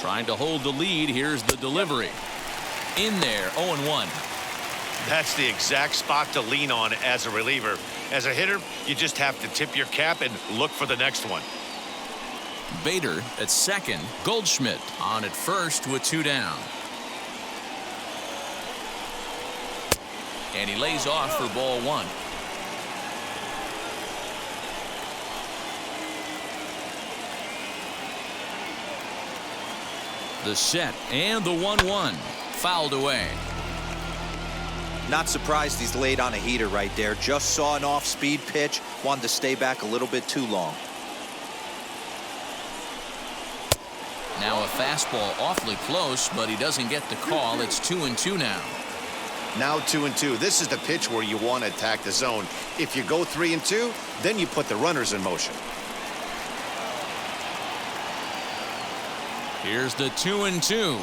S1: Trying to hold the lead. Here's the delivery. In there, 0-1.
S2: That's the exact spot to lean on as a reliever. As a hitter, you just have to tip your cap and look for the next one.
S1: Bader at second. Goldschmidt on at first with 2 down. And he lays off for ball 1. The set and the 1-1 fouled away.
S3: Not surprised he's laid on a heater right there. Just saw an off-speed pitch. Wanted to stay back a little bit too long.
S1: Now a fastball awfully close, but he doesn't get the call. It's 2-2 now.
S5: Now 2-2. This is the pitch where you want to attack the zone. If you go 3-2, then you put the runners in motion.
S1: Here's the 2-2.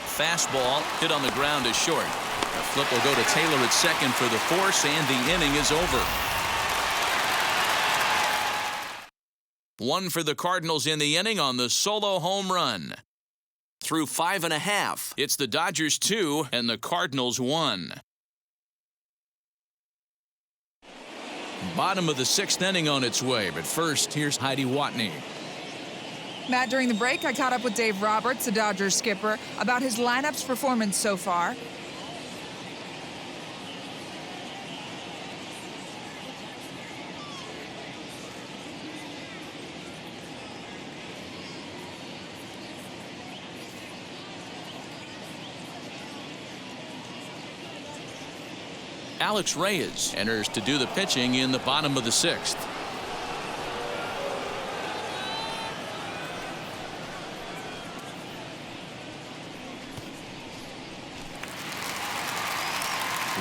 S1: Fastball hit on the ground to short. The flip will go to Taylor at second for the force, and the inning is over. 1 for the Cardinals in the inning on the solo home run. Through 5 1/2, it's the Dodgers 2 and the Cardinals 1. Bottom of the 6th inning on its way, but first, here's Heidi Watney.
S8: Matt, during the break, I caught up with Dave Roberts, the Dodgers skipper, about his lineup's performance so far.
S1: Alex Reyes enters to do the pitching in the bottom of the 6th.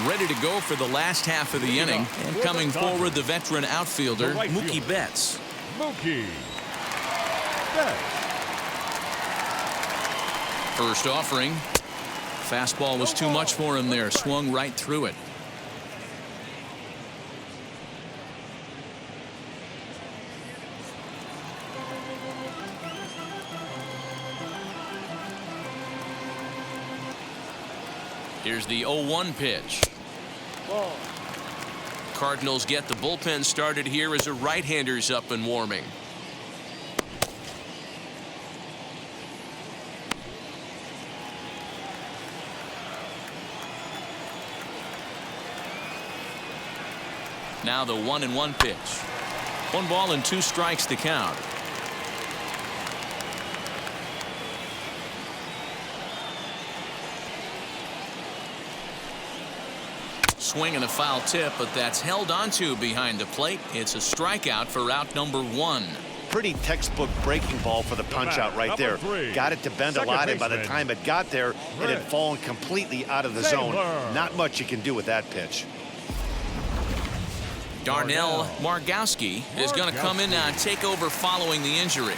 S1: Ready to go for the last half of the inning, and coming forward, the veteran outfielder, Mookie Betts.
S4: Mookie Betts.
S1: First offering, Fastball was too much for him there. Swung right through it. Here's the 0-1 pitch.
S6: Ball.
S1: Cardinals get the bullpen started here as a right-hander's up and warming. Now the 1-1 pitch. 1 ball and 2 strikes to count. Swing and a foul tip, but that's held onto behind the plate. It's a strikeout for out number 1.
S5: Pretty textbook breaking ball for the punch out right there. Got it to bend a lot, and by the time it got there, it had fallen completely out of the zone. Not much you can do with that pitch.
S1: Darnell Margowski is going to come in and take over following the injury.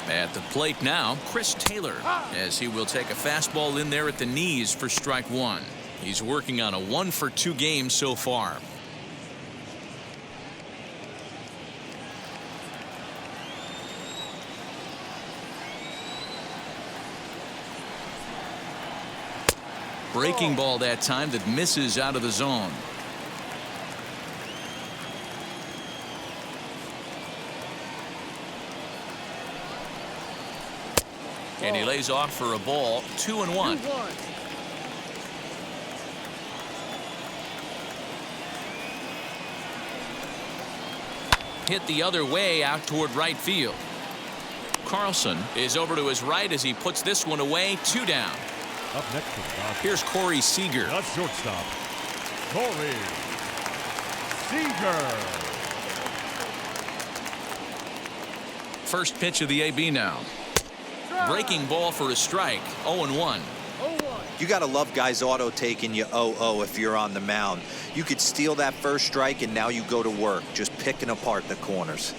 S1: At the plate now, Chris Taylor, as he will take a fastball in there at the knees for strike 1. He's working on a 1-for-2 game so far. Breaking ball that time that misses out of the zone. And he lays off for a ball. 2-1. Hit the other way out toward right field. Carlson is over to his right as he puts this one away. 2 down.
S4: Up next to Dodgers.
S1: Here's Corey Seager.
S4: The shortstop, Corey Seager.
S1: First pitch of the AB now. Breaking ball for a strike. 0-1.
S3: You got to love guys auto taking you 0-0 if you're on the mound. You could steal that first strike and now you go to work just picking apart the corners.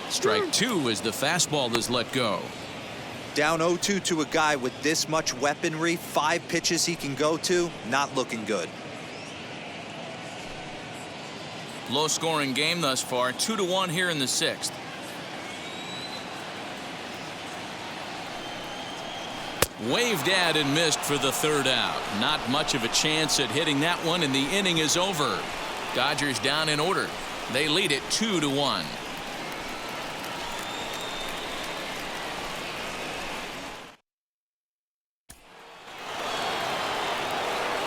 S1: Strike 2 as the fastball is let go.
S3: Down 0-2 to a guy with this much weaponry, 5 pitches he can go to, not looking good.
S1: Low scoring game thus far. 2-1 here in the 6th. Waved at and missed for the 3rd out. Not much of a chance at hitting that one, and the inning is over. Dodgers down in order. They lead it 2-1.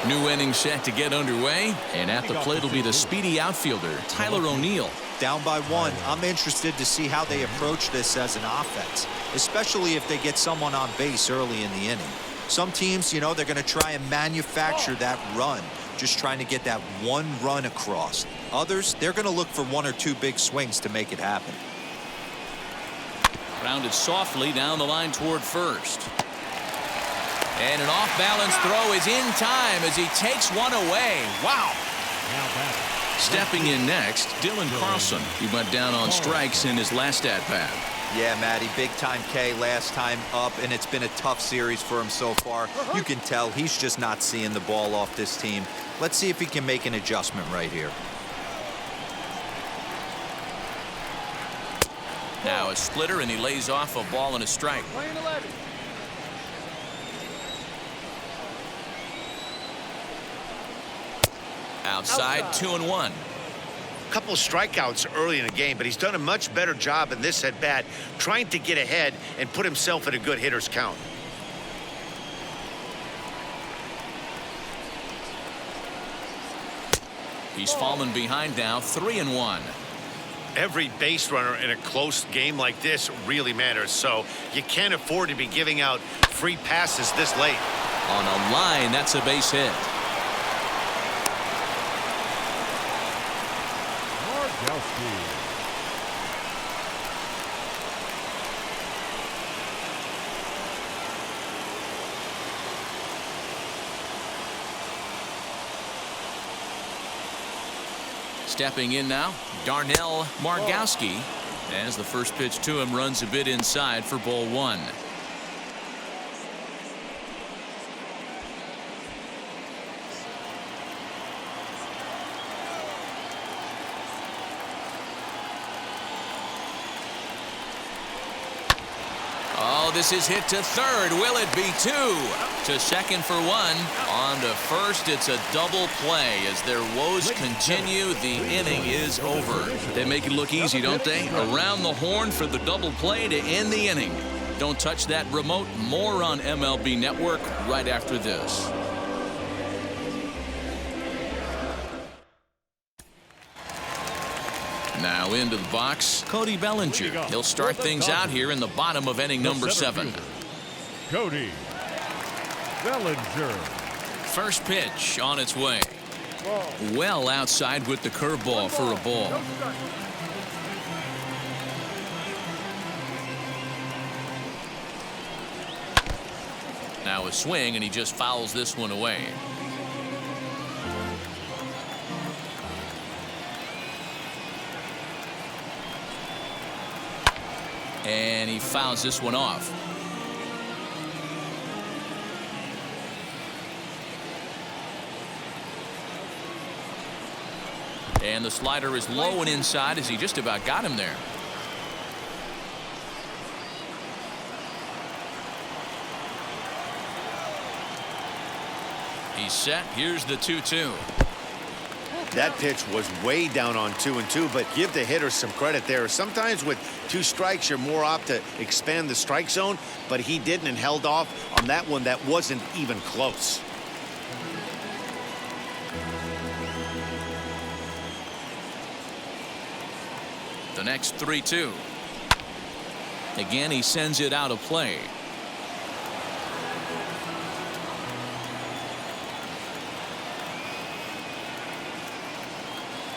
S1: New inning set to get underway, and at the plate will be the speedy outfielder Tyler O'Neill.
S3: Down by 1. I'm interested to see how they approach this as an offense, especially if they get someone on base early in the inning. Some teams, you know, they're going to try and manufacture that run, just trying to get that one run across. Others, they're going to look for 1 or 2 big swings to make it happen.
S1: Grounded softly down the line toward first. And an off-balance throw is in time as he takes one away. Wow. Stepping in next, Dylan Carlson. He went down on strikes in his last at-bat.
S3: Yeah, Matty, big-time K last time up, and it's been a tough series for him so far. You can tell he's just not seeing the ball off this team. Let's see if he can make an adjustment right here.
S1: Now a splitter, and he lays off a ball and a strike.
S6: Playing 11.
S1: Outside, 2-1.
S5: Couple strikeouts early in the game, but he's done a much better job in this at bat trying to get ahead and put himself in a good hitter's count.
S1: He's fallen behind now, 3-1.
S5: Every base runner in a close game like this really matters, so you can't afford to be giving out free passes this late.
S1: On a line, that's a base hit. Stepping in now, Darnell Margowski, as the first pitch to him runs a bit inside for ball one. Oh, this is hit to third. Will it be two? To second for one. On to first, it's a double play. As their woes continue, the inning is over. They make it look easy, don't they? Around the horn for the double play to end the inning. Don't touch that remote. More on MLB Network right after this. Now into the box, Cody Bellinger. He'll start things out here in the bottom of inning number 7.
S4: Cody Bellinger.
S1: First pitch on its way. Well outside with the curveball for a ball. Now a swing, and he just fouls this one away. And he fouls this one off. And the slider is low and inside as he just about got him there. He's set. Here's the 2-2.
S5: That pitch was way down on 2-2, but give the hitter some credit there. Sometimes with 2 strikes, you're more apt to expand the strike zone, but he didn't and held off on that one that wasn't even close.
S1: The next 3-2. Again, he sends it out of play.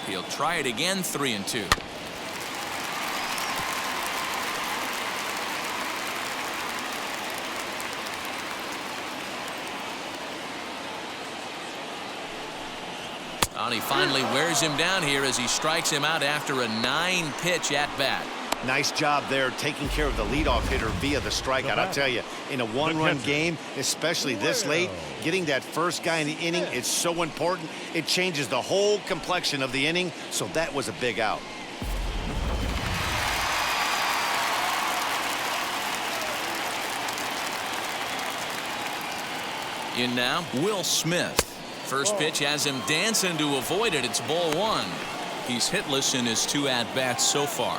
S1: He'll try it again, 3-2. And he finally wears him down here as he strikes him out after a 9-pitch at bat.
S5: Nice job there taking care of the leadoff hitter via the strikeout. I'll tell you, in a one-run game, especially this late, getting that first guy in the inning is so important. It changes the whole complexion of the inning, so that was a big out.
S1: In now, Will Smith. First pitch has him dancing to avoid it. It's ball one. He's hitless in his 2 at-bats so far.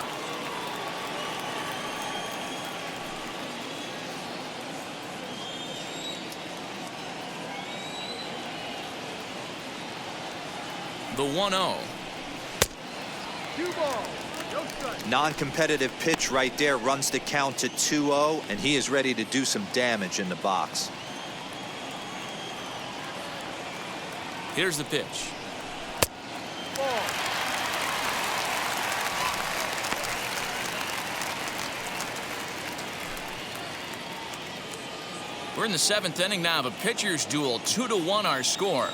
S1: The 1-0.
S3: Non-competitive pitch right there runs the count to 2-0, and he is ready to do some damage in the box.
S1: Here's the pitch. We're in the 7th inning now of a pitcher's duel. 2-1 our score.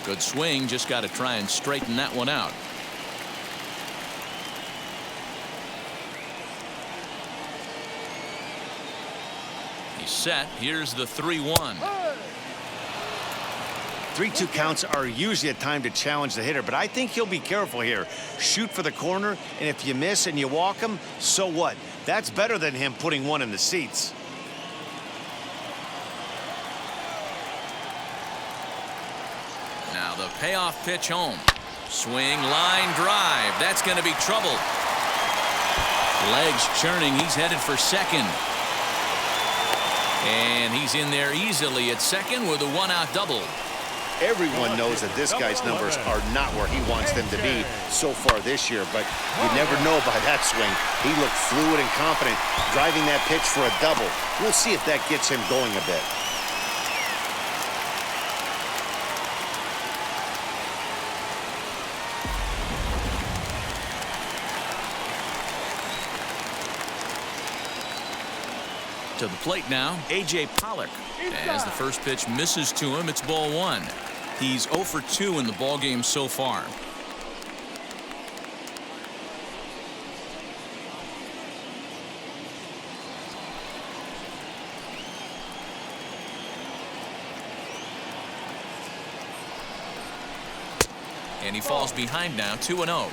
S1: Good swing, just got to try and straighten that one out. He's set. Here's the 3-1.
S5: 3-2 counts are usually a time to challenge the hitter, but I think he'll be careful here. Shoot for the corner, and if you miss and you walk him, so what? That's better than him putting one in the seats.
S1: Now the payoff pitch home. Swing, line drive. That's going to be trouble. Legs churning. He's headed for second. And he's in there easily at second with a 1-out double.
S5: Everyone knows that this guy's numbers are not where he wants them to be so far this year, but you never know by that swing. He looked fluid and confident, driving that pitch for a double. We'll see if that gets him going a bit.
S1: To the plate now, A.J. Pollock. As the first pitch misses to him, it's ball one. He's 0 for 2 in the ballgame so far. And he falls behind now, 2-0.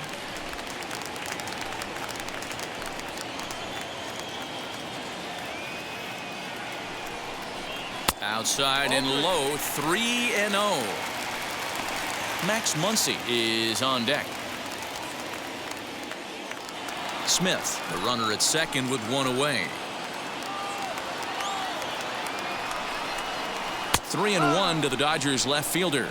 S1: Outside and low, 3-0. Max Muncy is on deck. Smith, the runner at second with one away. 3-1 to the Dodgers left fielder.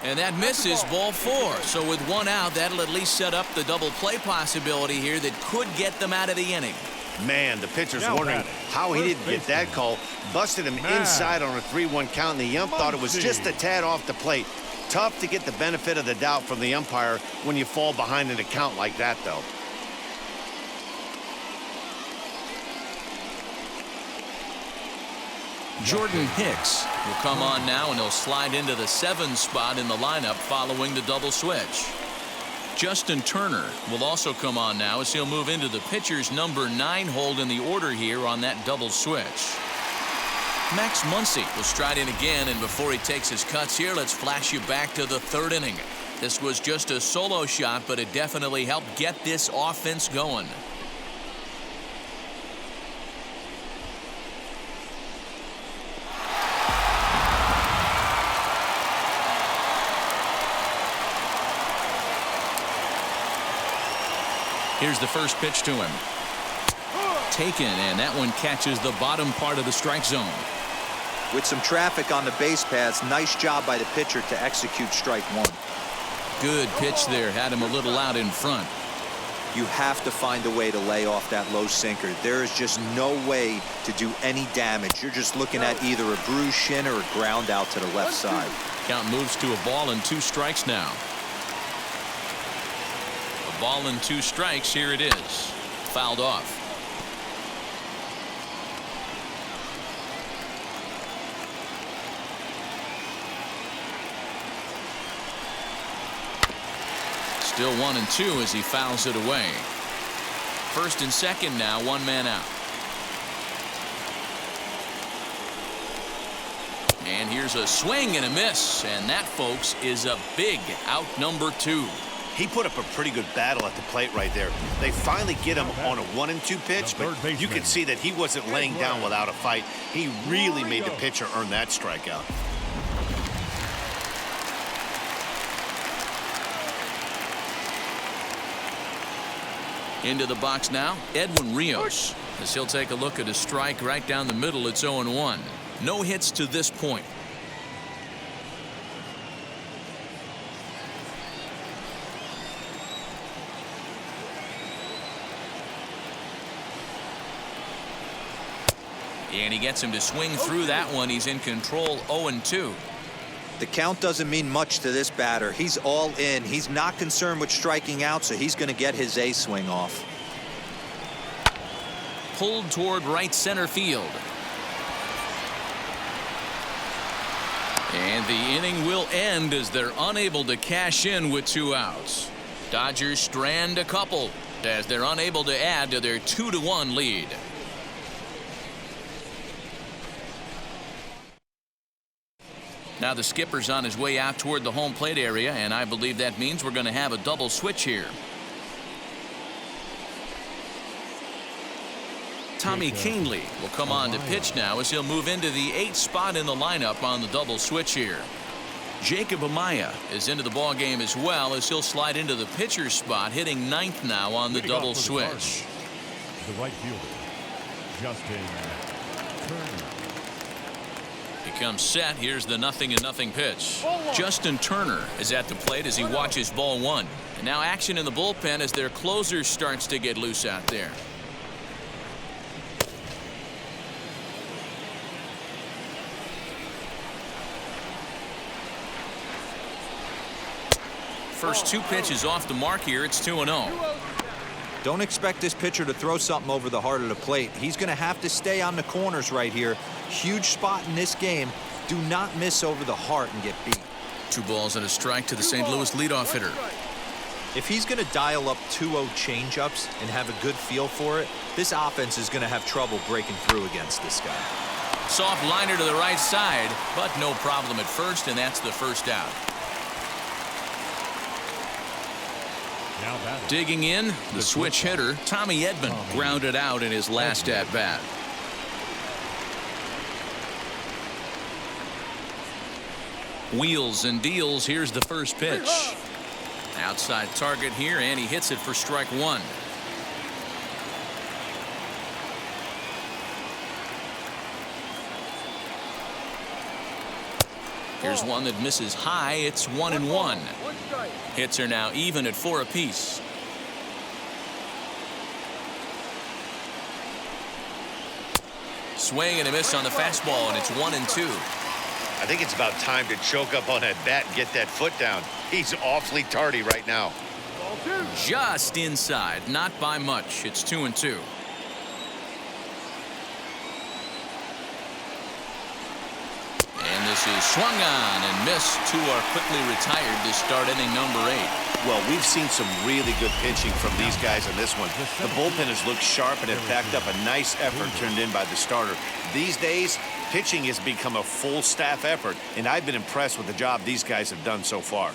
S1: And that misses, ball four. So with one out, that'll at least set up the double play possibility here that could get them out of the inning.
S5: Man, the pitcher's wondering how he didn't get that call. Busted him inside on a 3-1 count, and the ump thought it was just a tad off the plate. Tough to get the benefit of the doubt from the umpire when you fall behind in a count like that, though.
S1: Jordan Hicks will come on now, and he'll slide into the 7 spot in the lineup following the double switch. Justin Turner will also come on now as he'll move into the pitcher's number 9 hold in the order here on that double switch. Max Muncy will stride in again, and before he takes his cuts here, let's flash you back to the 3rd inning. This was just a solo shot, but it definitely helped get this offense going. Here's the first pitch to him. Taken, and that one catches the bottom part of the strike zone.
S3: With some traffic on the base paths, nice job by the pitcher to execute strike one.
S1: Good pitch there, had him a little out in front.
S3: You have to find a way to lay off that low sinker. There is just no way to do any damage. You're just looking at either a bruised shin or a ground out to the left side.
S1: Count moves to a ball and 2 strikes now. A ball and 2 strikes. Here it is. Fouled off. Still 1-2 as he fouls it away. First and second now, 1 man out. And here's a swing and a miss, and that, folks, is a big out number 2.
S5: He put up a pretty good battle at the plate right there. They finally get him on a 1-2 pitch, but you can see that he wasn't laying down without a fight. He really made the pitcher earn that strikeout.
S1: Into the box now, Edwin Rios, as he'll take a look at a strike right down the middle. It's 0-1. No hits to this point. And he gets him to swing through that one. He's in control, 0-2.
S3: The count doesn't mean much to this batter. He's all in. He's not concerned with striking out, so he's going to get his A swing off.
S1: Pulled toward right center field. And the inning will end as they're unable to cash in with 2 outs. Dodgers strand a couple as they're unable to add to their 2-1 lead. Now the skipper's on his way out toward the home plate area, and I believe that means we're going to have a double switch here. Tommy Kahnle will come on to pitch now as he'll move into the 8th spot in the lineup on the double switch here. Jacob Amaya is into the ball game as well as he'll slide into the pitcher's spot, hitting 9th now on the double switch.
S4: The right fielder, Justin Turner.
S1: He comes set. Here's the 0-0 pitch. Justin Turner is at the plate as he watches ball 1. And now action in the bullpen as their closer starts to get loose out there. First two pitches off the mark here. It's 2-0.
S3: Don't expect this pitcher to throw something over the heart of the plate. He's going to have to stay on the corners right here. Huge spot in this game. Do not miss over the heart and get beat.
S1: 2 balls and a strike to the St. Louis leadoff hitter.
S3: If he's going to dial up 2-0 changeups and have a good feel for it, this offense is going to have trouble breaking through against this guy.
S1: Soft liner to the right side, but no problem at first, and that's the first out.
S4: Now batting.
S1: Digging in, the switch hitter, Tommy Edman, grounded out in his last at-bat. Wheels and deals. Here's the first pitch. Outside target here, and he hits it for strike 1. Here's one that misses high. It's 1-1. Hits are now even at 4 apiece. Swing and a miss on the fastball, and it's 1-2.
S2: I think it's about time to choke up on that bat and get that foot down. He's awfully tardy right now.
S1: Just inside, not by much. It's 2-2. And this is swung on and missed. 2 are quickly retired to start inning number 8.
S2: Well, we've seen some really good pitching from these guys in this one. The bullpen has looked sharp and it backed up a nice effort turned in by the starter. These days, pitching has become a full staff effort, and I've been impressed with the job these guys have done so far.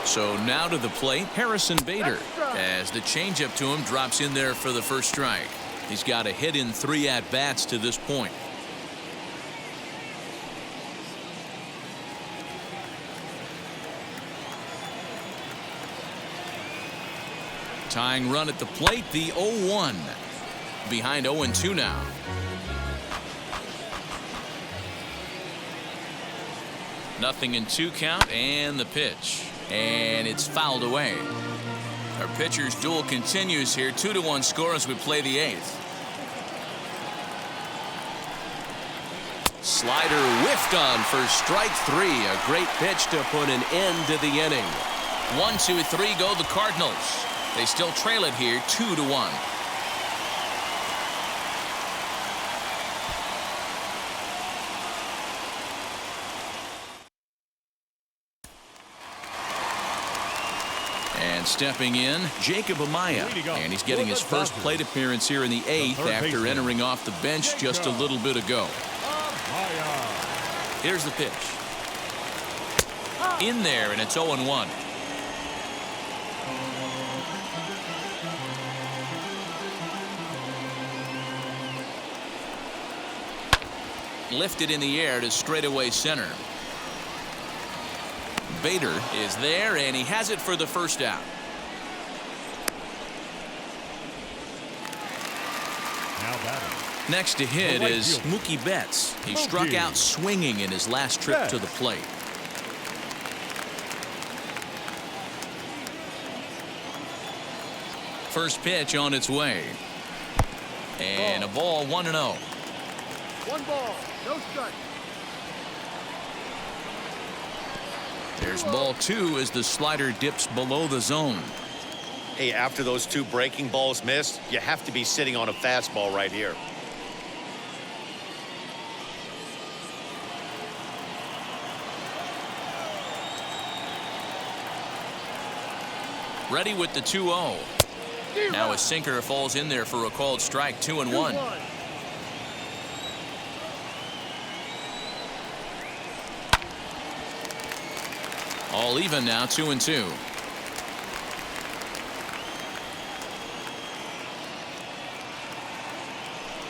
S1: So now to the plate, Harrison Bader, as the changeup to him drops in there for the first strike. He's got a hit in 3 at-bats to this point. Tying run at the plate, the 0-1. Behind 0-2 now. Nothing in 2 count, and the pitch. And it's fouled away. Our pitcher's duel continues here. 2-1 score as we play the 8th. Slider whiffed on for strike 3. A great pitch to put an end to the inning. 1-2-3 go the Cardinals. They still trail it here 2-1. And stepping in, Jacob Amaya. And he's getting his first plate appearance here in the 8th after entering off the bench just a little bit ago. Here's the pitch. In there, and it's 0-1. Lifted in the air to straightaway center. Bader is there, and he has it for the first out.
S4: Now batting.
S1: Next to hit is Mookie Betts. He struck out swinging in his last trip to the plate. First pitch on its way. And a ball 1-0.
S6: 1 ball, no strike.
S1: There's ball 2 as the slider dips below the zone.
S2: Hey, after those 2 breaking balls missed, you have to be sitting on a fastball right here.
S1: Ready with the 2-0. Now a sinker falls in there for a called strike. 2-1. All even now, 2-2.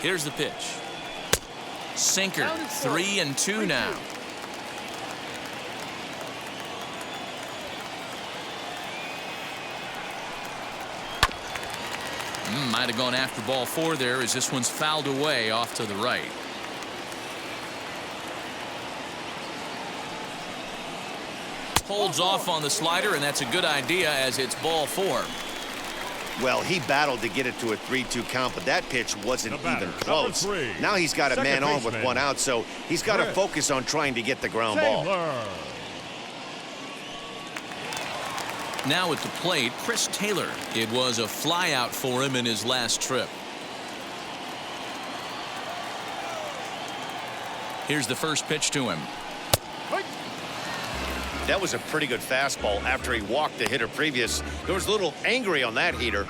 S1: Here's the pitch. Sinker, 3-2 now. Might have gone after ball 4 there as this one's fouled away off to the right. Holds off on the slider, and that's a good idea as it's ball 4.
S5: Well, he battled to get it to a 3-2 count, but that pitch wasn't even close.
S4: number 3,
S5: now he's got a man on with
S4: baseman,
S5: 1 out, so he's got to focus on trying to get the ground ball.
S1: Now at the plate, Chris Taylor. It was a flyout for him in his last trip. Here's the first pitch to him.
S5: That was a pretty good fastball after he walked the hitter previous. There was a little angry on that heater.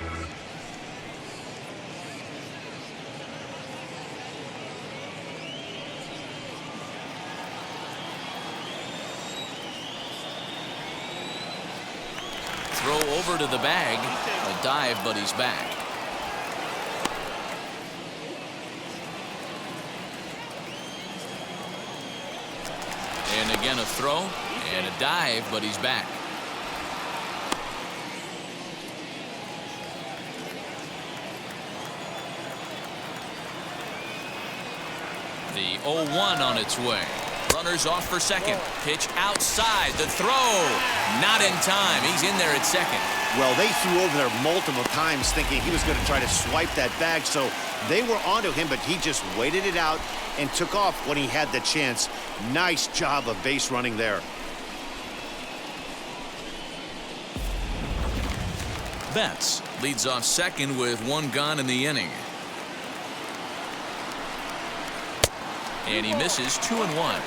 S1: Throw over to the bag. A dive, but he's back. And again a throw and a dive, but he's back. The 0-1 on its way. Runners off for second. Pitch outside. The throw. Not in time. He's in there at second.
S5: Well, they threw over there multiple times thinking he was going to try to swipe that bag, so they were onto him, but he just waited it out and took off when he had the chance. Nice job of base running there.
S1: Betts leads off second with 1 gone in the inning. And he misses 2-1.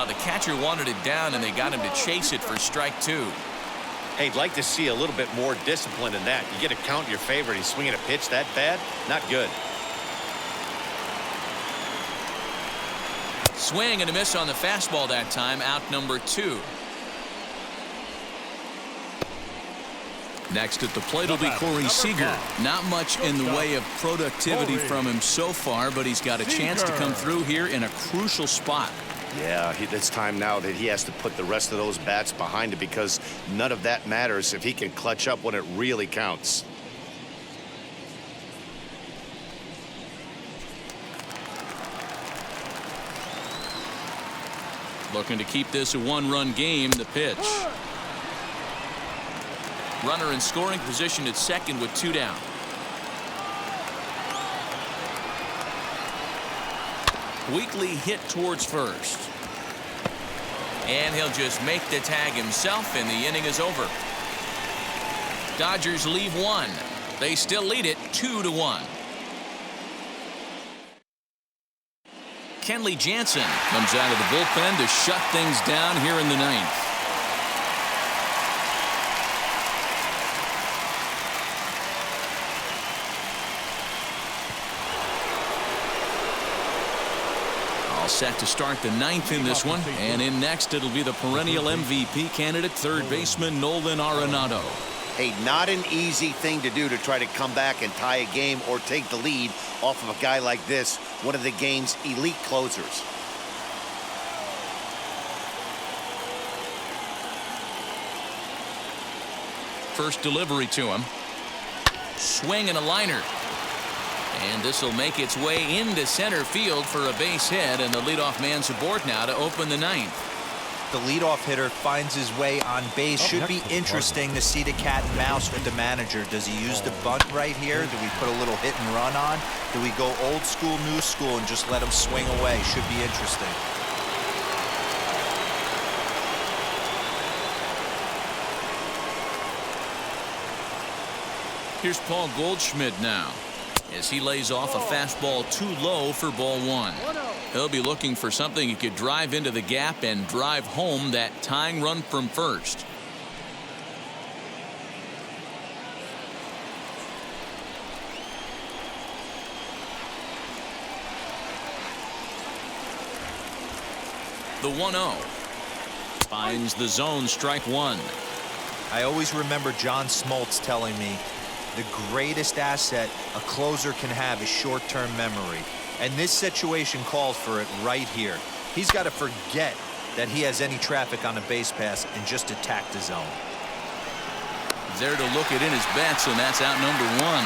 S1: The catcher wanted it down, and they got him to chase it for strike 2.
S5: Hey, I'd like to see a little bit more discipline in that. You get a count in your favor and he's swinging a pitch that bad? Not good.
S1: Swing and a miss on the fastball that time. Out number 2. Next at the plate will be Corey Seager. Not much in the way of productivity from him so far, but he's got a chance to come through here in a crucial spot.
S5: Yeah, it's time now that he has to put the rest of those bats behind it, because none of that matters if he can clutch up when it really counts.
S1: Looking to keep this a 1-run game. The pitch. Runner in scoring position at second with 2 down. Weakly hit towards first. And he'll just make the tag himself, and the inning is over. Dodgers leave 1. They still lead it 2-1. Kenley Jansen comes out of the bullpen to shut things down here in the 9th. Set to start the 9th in this one, and in next it'll be the perennial MVP candidate, third baseman Nolan Arenado.
S5: Hey, not an easy thing to do to try to come back and tie a game or take the lead off of a guy like this, one of the game's elite closers.
S1: First delivery to him. Swing and a liner. And this will make its way into center field for a base hit, and the leadoff man's aboard now to open the 9th.
S3: The leadoff hitter finds his way on base. Should be interesting to see the cat and mouse with the manager. Does he use the bunt right here? Do we put a little hit and run on? Do we go old school, new school, and just let him swing away? Should be interesting.
S1: Here's Paul Goldschmidt now, as he lays off a fastball too low for ball 1. He'll be looking for something he could drive into the gap and drive home that tying run from first. The 1-0 finds the zone, strike 1.
S3: I always remember John Smoltz telling me the greatest asset a closer can have is short-term memory. And this situation calls for it right here. He's got to forget that he has any traffic on a base pass and just attack the zone.
S1: There to look it in his bets, and that's out number 1.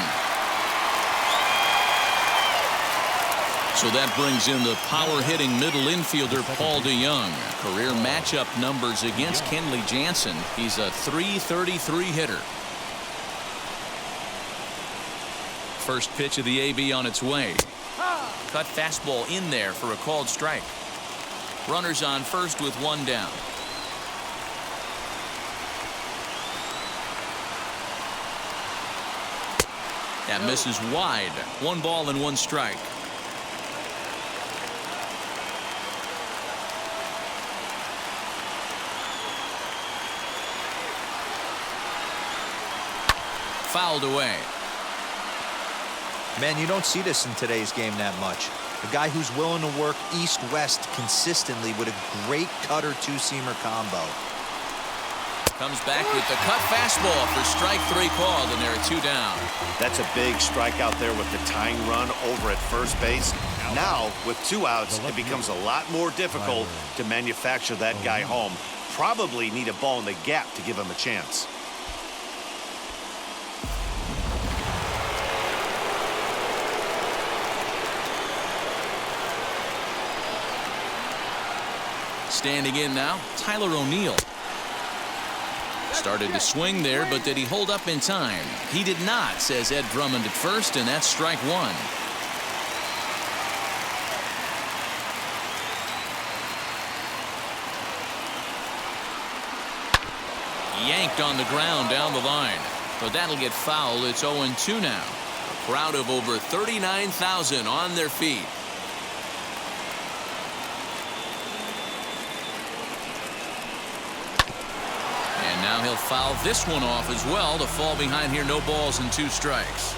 S1: So that brings in the power-hitting middle infielder Paul DeYoung. Career matchup numbers against Kenley Jansen. He's a .333 hitter. First pitch of the AB on its way. Cut fastball in there for a called strike. Runners on first with one down. That misses wide. 1 ball and 1 strike. Fouled away.
S3: Man, you don't see this in today's game that much. A guy who's willing to work east-west consistently with a great cutter two-seamer combo.
S1: Comes back with the cut fastball for strike 3 called, and there are 2 down.
S2: That's a big strikeout there with the tying run over at first base. Now, with 2 outs, it becomes a lot more difficult to manufacture that guy home. Probably need a ball in the gap to give him a chance.
S1: Standing in now, Tyler O'Neill. Started to swing there, but did he hold up in time? He did not, says Ed Drummond at first, and that's strike 1. Yanked on the ground down the line, but that'll get foul. It's 0-2 now. A crowd of over 39,000 on their feet. And now he'll foul this one off as well to fall behind here. No balls and 2 strikes.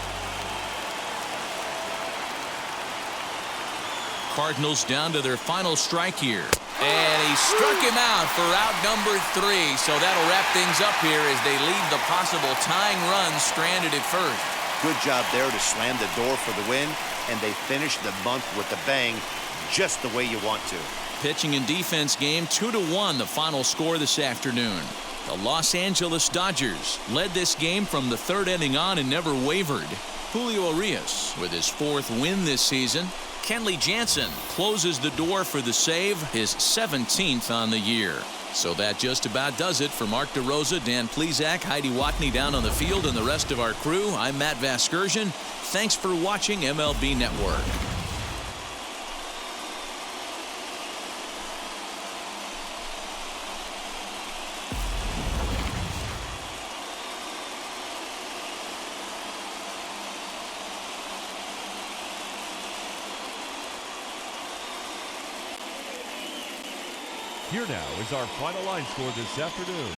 S1: Cardinals down to their final strike here. And he struck him out for out number 3. So that'll wrap things up here as they leave the possible tying run stranded at first.
S2: Good job there to slam the door for the win, and they finish the month with a bang, just the way you want to.
S1: Pitching and defense game 2-1 the final score this afternoon. The Los Angeles Dodgers led this game from the 3rd inning on and never wavered. Julio Urias with his 4th win this season. Kenley Jansen closes the door for the save, his 17th on the year. So that just about does it for Mark DeRosa, Dan Plesac, Heidi Watney down on the field, and the rest of our crew. I'm Matt Vasgersian. Thanks for watching MLB Network.
S4: Here now is our final line score this afternoon.